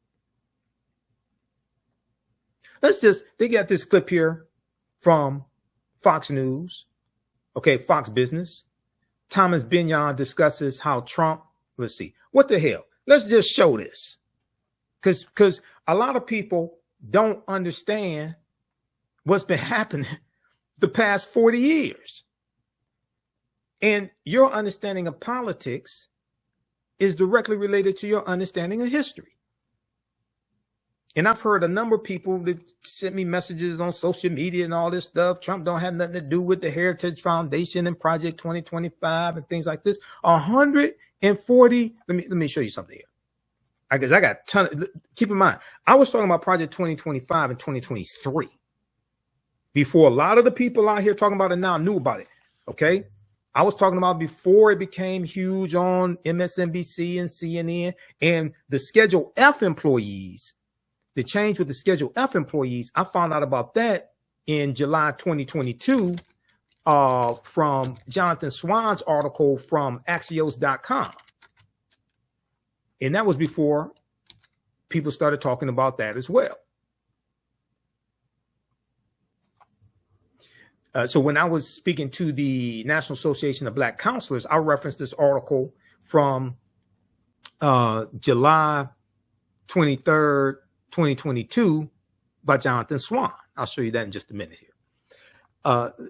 They got this clip here from Fox News, okay, Fox Business. Thomas Binion discusses how Trump, let's see, what the hell? Let's just show this. Because a lot of people don't understand what's been happening the past 40 years. And your understanding of politics is directly related to your understanding of history. And I've heard a number of people that sent me messages on social media and all this stuff. Trump don't have nothing to do with the Heritage Foundation and Project 2025 and things like this. 140. Let me show you something here. I guess I got a ton. Keep in mind, I was talking about Project 2025 and 2023 before a lot of the people out here talking about it now knew about it. Okay. I was talking about before it became huge on MSNBC and CNN and the Schedule F employees. The change with the Schedule F employees, I found out about that in July 2022 from Jonathan Swan's article from Axios.com. And that was before people started talking about that as well. So when I was speaking to the National Association of Black Counselors, I referenced this article from July 23rd, 2022 by Jonathan Swan. I'll show you that in just a minute here.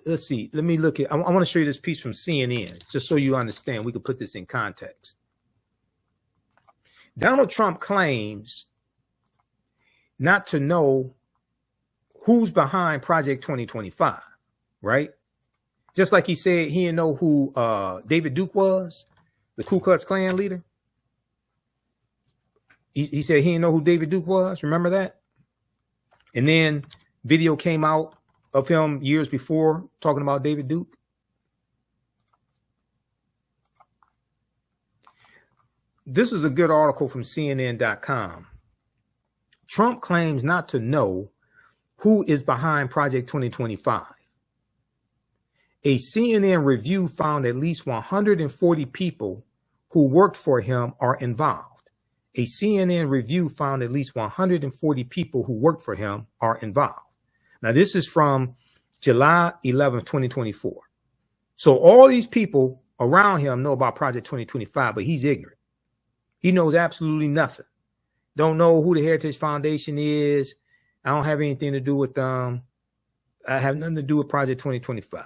Let's see. Let me look at, I want to show you this piece from CNN, just so you understand. We can put this in context. Donald Trump claims not to know who's behind Project 2025, right? Just like he said he didn't know who David Duke was, the Ku Klux Klan leader. He said he didn't know who David Duke was. Remember that? And then video came out of him years before talking about David Duke. This is a good article from CNN.com. Trump claims not to know who is behind Project 2025. A CNN review found at least 140 people who worked for him are involved. A CNN review found at least 140 people who worked for him are involved. Now, this is from July 11, 2024. So all these people around him know about Project 2025, but he's ignorant. He knows absolutely nothing. Don't know who the Heritage Foundation is. I don't have anything to do with them. I have nothing to do with Project 2025.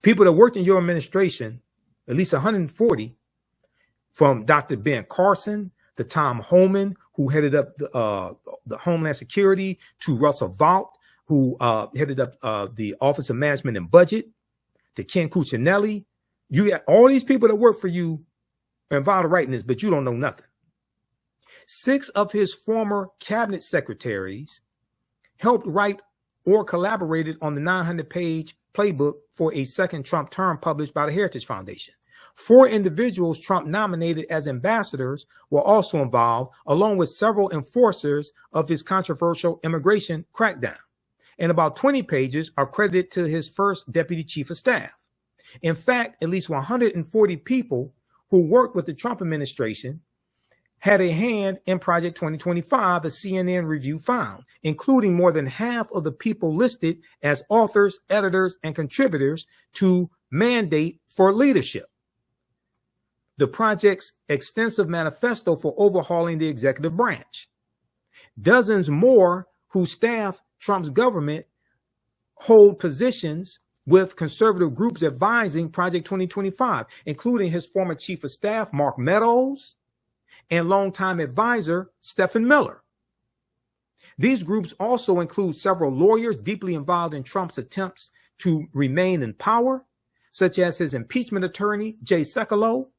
People that worked in your administration, at least 140, from Dr. Ben Carson to Tom Homan, who headed up the Homeland Security, to Russell Vought, who headed up the Office of Management and Budget, to Ken Cuccinelli. You got all these people that work for you are involved in writing this, but you don't know nothing. 6 of his former cabinet secretaries helped write or collaborated on the 900-page playbook for a second Trump term published by the Heritage Foundation. 4 individuals Trump nominated as ambassadors were also involved, along with several enforcers of his controversial immigration crackdown. And about 20 pages are credited to his first deputy chief of staff. In fact, at least 140 people who worked with the Trump administration had a hand in Project 2025, a CNN review found, including more than half of the people listed as authors, editors, and contributors to Mandate for Leadership, the project's extensive manifesto for overhauling the executive branch. Dozens more who staff Trump's government hold positions with conservative groups advising Project 2025, including his former chief of staff, Mark Meadows, and longtime advisor, Stephen Miller. These groups also include several lawyers deeply involved in Trump's attempts to remain in power, such as his impeachment attorney, Jay Sekulow,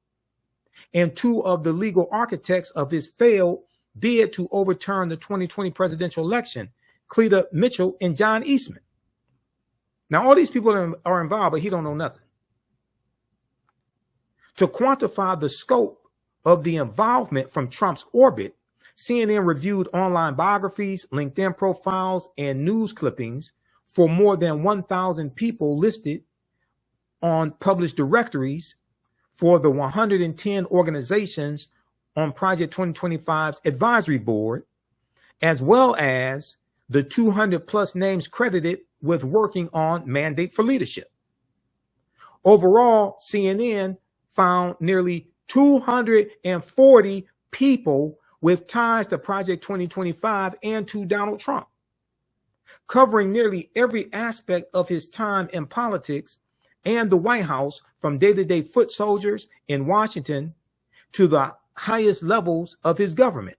and 2 of the legal architects of his failed bid to overturn the 2020 presidential election, Cleta Mitchell and John Eastman. Now, all these people are involved, but he don't know nothing. To quantify the scope of the involvement from Trump's orbit, CNN reviewed online biographies, LinkedIn profiles, and news clippings for more than 1,000 people listed on published directories for the 110 organizations on Project 2025's advisory board, as well as the 200 plus names credited with working on Mandate for Leadership. Overall, CNN found nearly 240 people with ties to Project 2025 and to Donald Trump, covering nearly every aspect of his time in politics and the White House, from day-to-day foot soldiers in Washington to the highest levels of his government.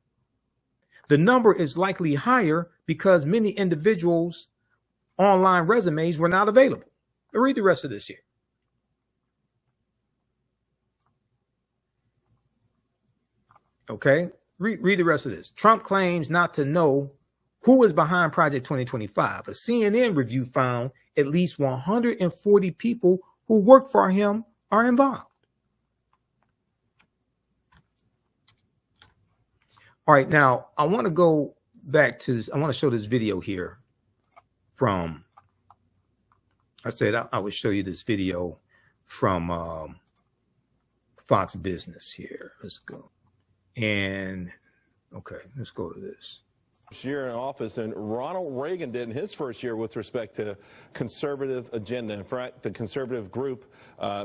The number is likely higher because many individuals' online resumes were not available. Read the rest of this here. Okay, read the rest of this. Trump claims not to know who is behind Project 2025. A CNN review found at least 140 people who work for him are involved. All right, now I want to go back to this. I want to show this video here from, I said I would show you this video from Fox Business here. Let's go. And okay, let's go to this. Year in office than Ronald Reagan did in his first year with respect to conservative agenda. In fact, the conservative group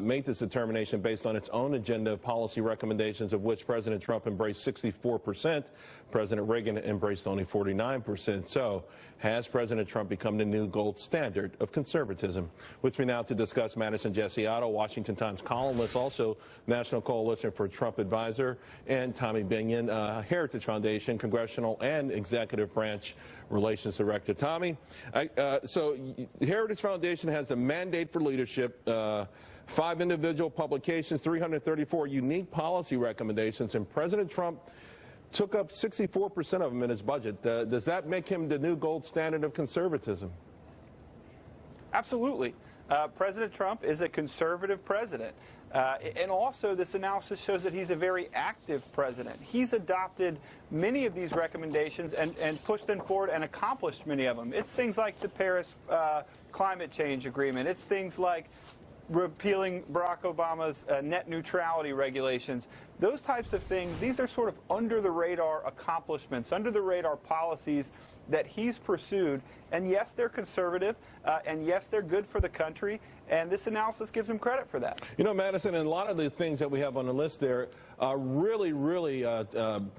made this determination based on its own agenda of policy recommendations, of which President Trump embraced 64%. President Reagan embraced only 49%. So has President Trump become the new gold standard of conservatism? With me now to discuss Madison Jesse Otto, Washington Times columnist, also National Coalition for Trump advisor, and Tommy Binion, Heritage Foundation, Congressional and Executive Branch Relations Director. Tommy, so Heritage Foundation has the Mandate for Leadership, 5 individual publications, 334 unique policy recommendations, and President Trump took up 64% of them in his budget. Does that make him the new gold standard of conservatism? Absolutely. President Trump is a conservative president. And also, this analysis shows that he's a very active president. He's adopted many of these recommendations and pushed them forward and accomplished many of them. It's things like the Paris Climate Change Agreement. It's things like repealing Barack Obama's net neutrality regulations. Those types of things, these are sort of under-the-radar accomplishments, under-the-radar policies that he's pursued. And yes, they're conservative, and yes, they're good for the country, and this analysis gives him credit for that. You know, Madison, and a lot of the things that we have on the list there really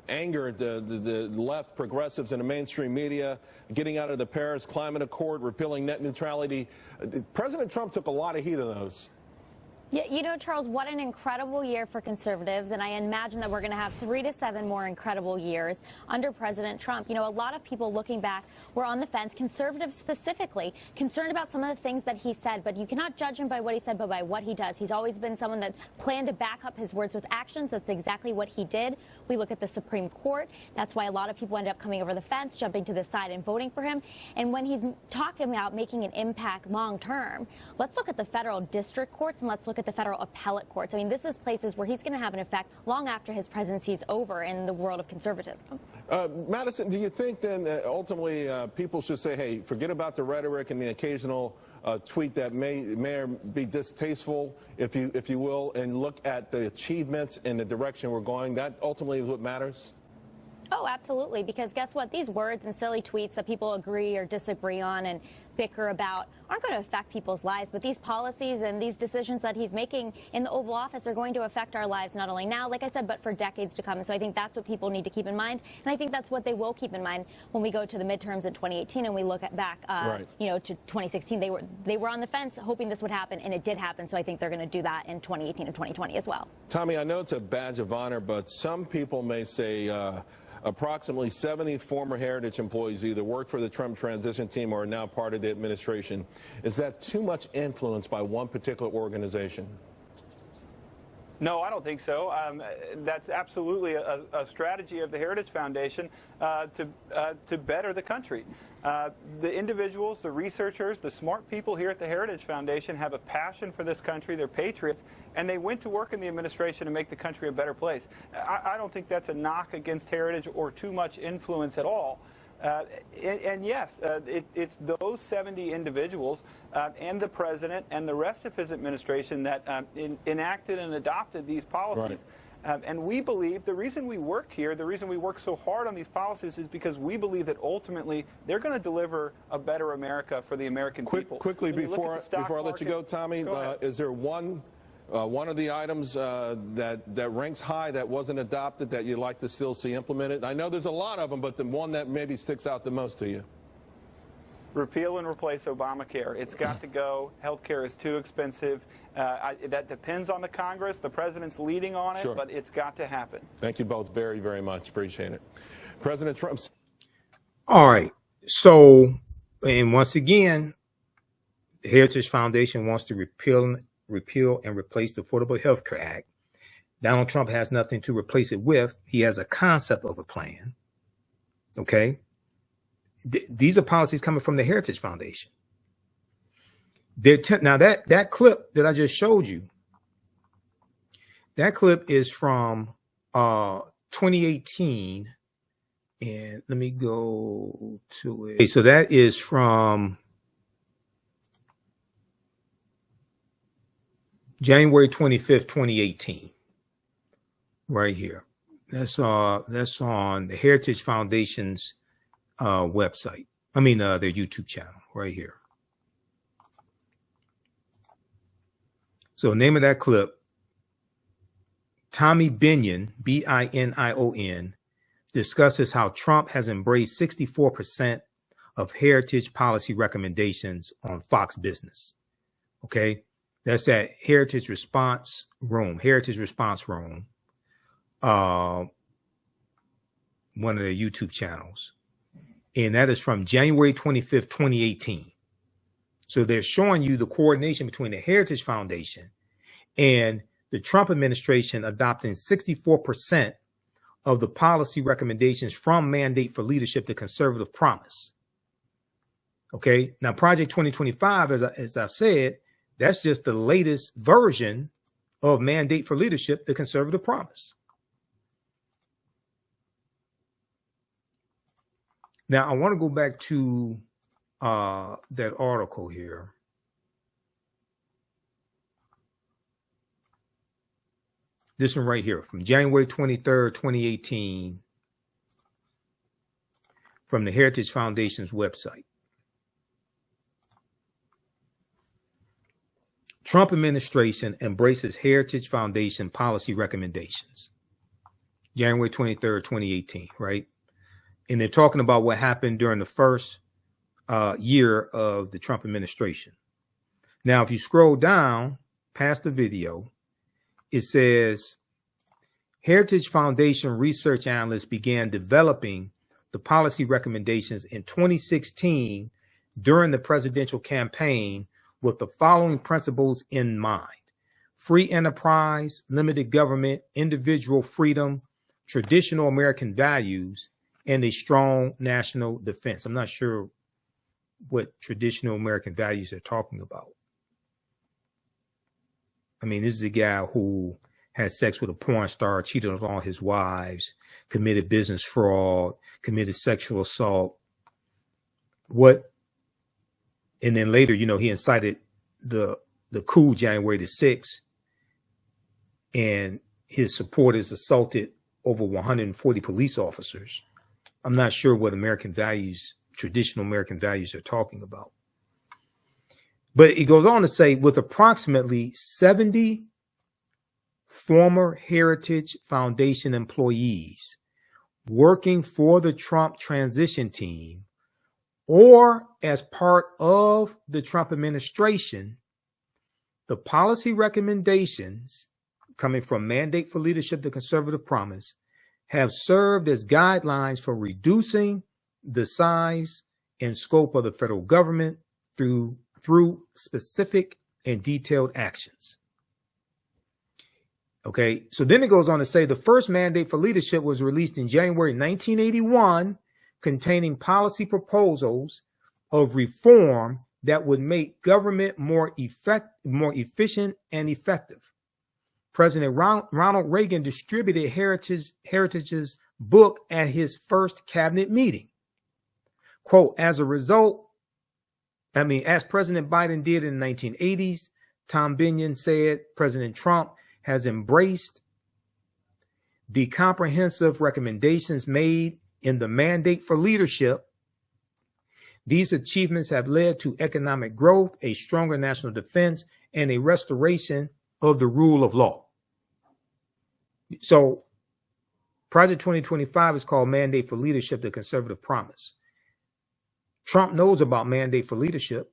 angered the left progressives in the mainstream media, getting out of the Paris Climate Accord, repealing net neutrality. President Trump took a lot of heat of those. Yeah, you know, Charles, what an incredible year for conservatives, and I imagine that we're going to have 3 to 7 more incredible years under President Trump. You know, a lot of people looking back were on the fence, conservatives specifically, concerned about some of the things that he said, but you cannot judge him by what he said, but by what he does. He's always been someone that planned to back up his words with actions. That's exactly what he did. We look at the Supreme Court. That's why a lot of people end up coming over the fence, jumping to the side and voting for him. And when he's talking about making an impact long term, let's look at the federal district courts and let's look at the federal appellate courts. I mean, this is places where he's going to have an effect long after his presidency is over in the world of conservatism. Madison, do you think then that ultimately people should say, hey, forget about the rhetoric and the occasional tweet that may be distasteful, if you will, and look at the achievements and the direction we're going? That ultimately is what matters? Oh, absolutely, because guess what? These words and silly tweets that people agree or disagree on and bicker about aren't going to affect people's lives, but these policies and these decisions that he's making in the Oval Office are going to affect our lives not only now, like I said, but for decades to come. And so I think that's what people need to keep in mind, and I think that's what they will keep in mind when we go to the midterms in 2018 and we look at back, you know, to 2016. They were on the fence hoping this would happen, and it did happen. So I think they're going to do that in 2018 and 2020 as well. Tommy, I know it's a badge of honor, but some people may say approximately 70 former Heritage employees either work for the Trump transition team or are now part of the administration. Is that too much influence by one particular organization? No, I don't think so. That's absolutely a strategy of the Heritage Foundation to better the country. The individuals, the researchers, the smart people here at the Heritage Foundation have a passion for this country. They're patriots, and they went to work in the administration to make the country a better place. I don't think that's a knock against Heritage or too much influence at all. And yes, it's those 70 individuals and the president and the rest of his administration that enacted and adopted these policies. Right. And we believe the reason we work here, the reason we work so hard on these policies is because we believe that ultimately they're going to deliver a better America for the American people. Quickly, before I let you go, Tommy, is there one of the items that ranks high that wasn't adopted that you'd like to still see implemented? I know there's a lot of them, but the one that maybe sticks out the most to you. Repeal and replace Obamacare. It's got to go. Health care is too expensive. That depends on the Congress. The president's leading on it, but it's got to happen. Thank you both very, very much. Appreciate it. President Trump. All right. So, and once again, the Heritage Foundation wants to repeal and replace the Affordable Health Care Act. Donald Trump has nothing to replace it with. He has a concept of a plan. Okay. These are policies coming from the Heritage Foundation. Now that clip that I just showed you, that clip is from 2018, and let me go to it. Okay, so that is from January 25th, 2018, right here. That's on the Heritage Foundation's website. I mean, their YouTube channel right here. So name of that clip, Tommy Binion, B-I-N-I-O-N, discusses how Trump has embraced 64% of Heritage policy recommendations on Fox Business. Okay. That's at Heritage Response Room, one of the YouTube channels. And that is from January 25th, 2018. So they're showing you the coordination between the Heritage Foundation and the Trump administration adopting 64% of the policy recommendations from Mandate for Leadership, the Conservative Promise. Okay. Now, Project 2025, as I've said, that's just the latest version of Mandate for Leadership, the Conservative Promise. Now, I want to go back to that article here. This one right here from January 23rd, 2018, from the Heritage Foundation's website. Trump administration embraces Heritage Foundation policy recommendations. January 23rd, 2018, right? And they're talking about what happened during the first year of the Trump administration. Now, if you scroll down past the video, it says, Heritage Foundation research analysts began developing the policy recommendations in 2016 during the presidential campaign with the following principles in mind: free enterprise, limited government, individual freedom, traditional American values, and a strong national defense. I'm not sure what traditional American values they're talking about. I mean, this is a guy who had sex with a porn star, cheated on all his wives, committed business fraud, committed sexual assault. What? And then later, you know, he incited the coup January the 6th, and his supporters assaulted over 140 police officers. I'm not sure what American values, traditional American values, they're talking about. But it goes on to say, with approximately 70 former Heritage Foundation employees working for the Trump transition team or as part of the Trump administration, the policy recommendations coming from Mandate for Leadership, the Conservative Promise, have served as guidelines for reducing the size and scope of the federal government through specific and detailed actions. Okay, so then it goes on to say the first Mandate for Leadership was released in January 1981, containing policy proposals of reform that would make government more efficient and effective. President Ronald Reagan distributed Heritage's book at his first cabinet meeting. Quote, as President Biden did in the 1980s, Tom Binion said, President Trump has embraced the comprehensive recommendations made in the Mandate for Leadership. These achievements have led to economic growth, a stronger national defense, and a restoration of the rule of law. So Project 2025 is called Mandate for Leadership, the Conservative Promise. Trump knows about Mandate for Leadership,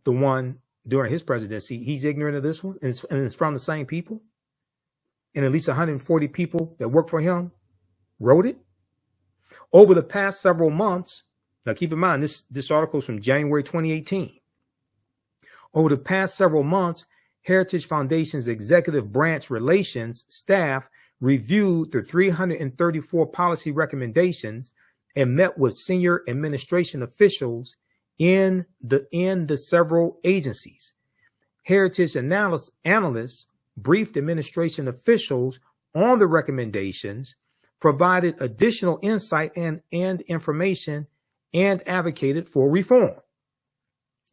the one during his presidency. He's ignorant of this one, and it's from the same people. And at least 140 people that work for him wrote it. Over the past several months, now keep in mind, this article is from January 2018. Over the past several months, Heritage Foundation's executive branch relations staff reviewed the 334 policy recommendations and met with senior administration officials in the several agencies. Heritage analysts briefed administration officials on the recommendations, provided additional insight and information, and advocated for reform.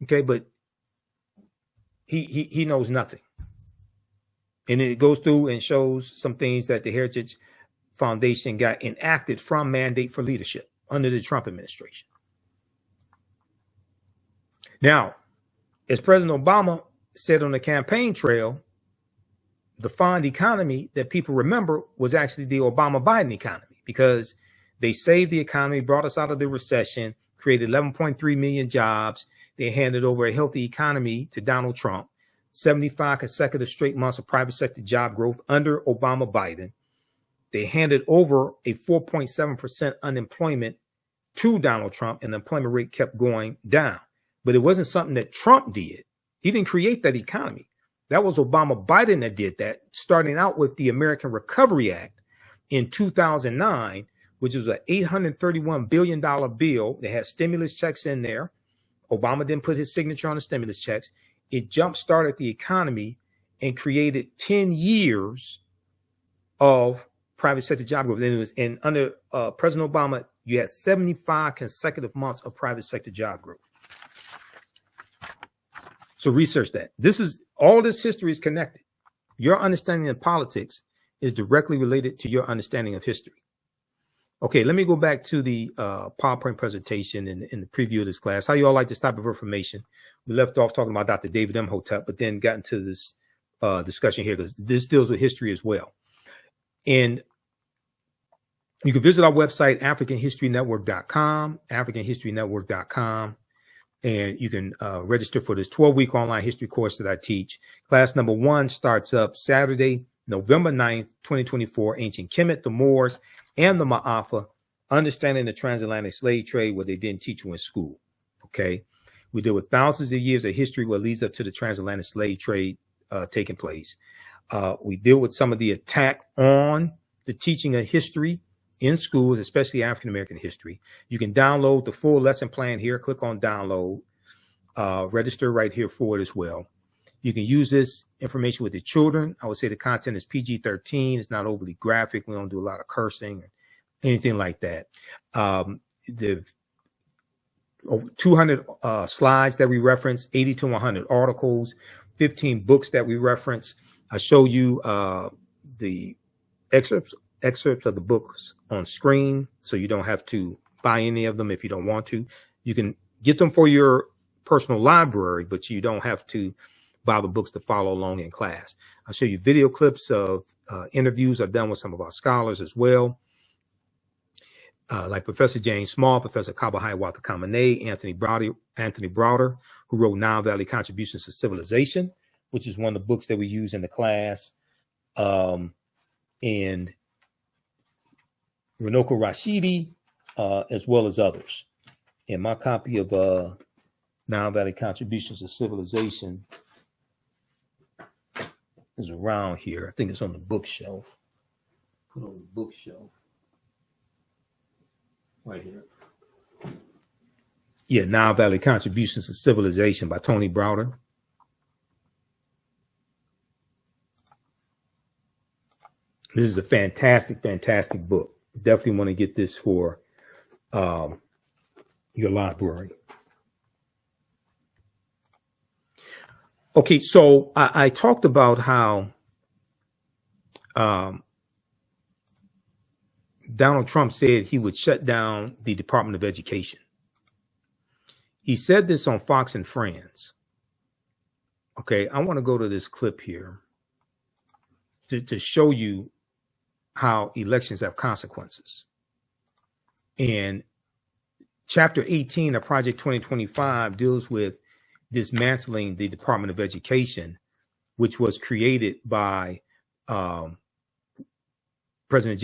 Okay, but he knows nothing. And it goes through and shows some things that the Heritage Foundation got enacted from Mandate for Leadership under the Trump administration. Now, as President Obama said on the campaign trail, the fond economy that people remember was actually the Obama-Biden economy, because they saved the economy, brought us out of the recession, created 11.3 million jobs. They handed over a healthy economy to Donald Trump, 75 consecutive straight months of private sector job growth under Obama-Biden. They handed over a 4.7% unemployment to Donald Trump, and the employment rate kept going down. But it wasn't something that Trump did. He didn't create that economy. That was Obama-Biden that did that, starting out with the American Recovery Act in 2009, which was an $831 billion bill that had stimulus checks in there. Obama didn't put his signature on the stimulus checks. It jump-started the economy and created 10 years of private sector job growth. And under President Obama, you had 75 consecutive months of private sector job growth. So research that. All this history is connected. Your understanding of politics is directly related to your understanding of history. Okay, let me go back to the PowerPoint presentation in the preview of this class. How you all like this type of information? We left off talking about Dr. David Imhotep, but then got into this discussion here because this deals with history as well. And you can visit our website, AfricanHistoryNetwork.com, AfricanHistoryNetwork.com. and you can register for this 12-week online history course that I teach. Class number 1 starts up Saturday, November 9th, 2024, Ancient Kemet, the Moors, and the Ma'afa, Understanding the Transatlantic Slave Trade, what they didn't teach you in school, okay? We deal with thousands of years of history what leads up to the transatlantic slave trade taking place. We deal with some of the attack on the teaching of history in schools, especially African-American history. You can download the full lesson plan here. Click on download. Register right here for it as well. You can use this information with your children. I would say the content is PG-13. It's not overly graphic. We don't do a lot of cursing or anything like that. The 200 slides that we reference, 80 to 100 articles, 15 books that we reference. I show you the excerpts of the books on screen, so you don't have to buy any of them if you don't want to. You can get them for your personal library, but you don't have to buy the books to follow along in class. I'll show you video clips of interviews I've done with some of our scholars as well. Like Professor James Small, Professor Kabahai Watakamane, Anthony Browder, who wrote Nile Valley Contributions to Civilization, which is one of the books that we use in the class, and Runoko Rashidi, as well as others. And my copy of Nile Valley Contributions to Civilization is around here. I think it's on the bookshelf. Put on the bookshelf. Right here. Yeah, Nile Valley Contributions to Civilization by Tony Browder. This is a fantastic, fantastic book. Definitely want to get this for your library. Okay, so I talked about how Donald Trump said he would shut down the Department of Education. He said this on Fox and Friends. Okay, I want to go to this clip here to show you how elections have consequences. And Chapter 18 of Project 2025 deals with dismantling the Department of Education, which was created by President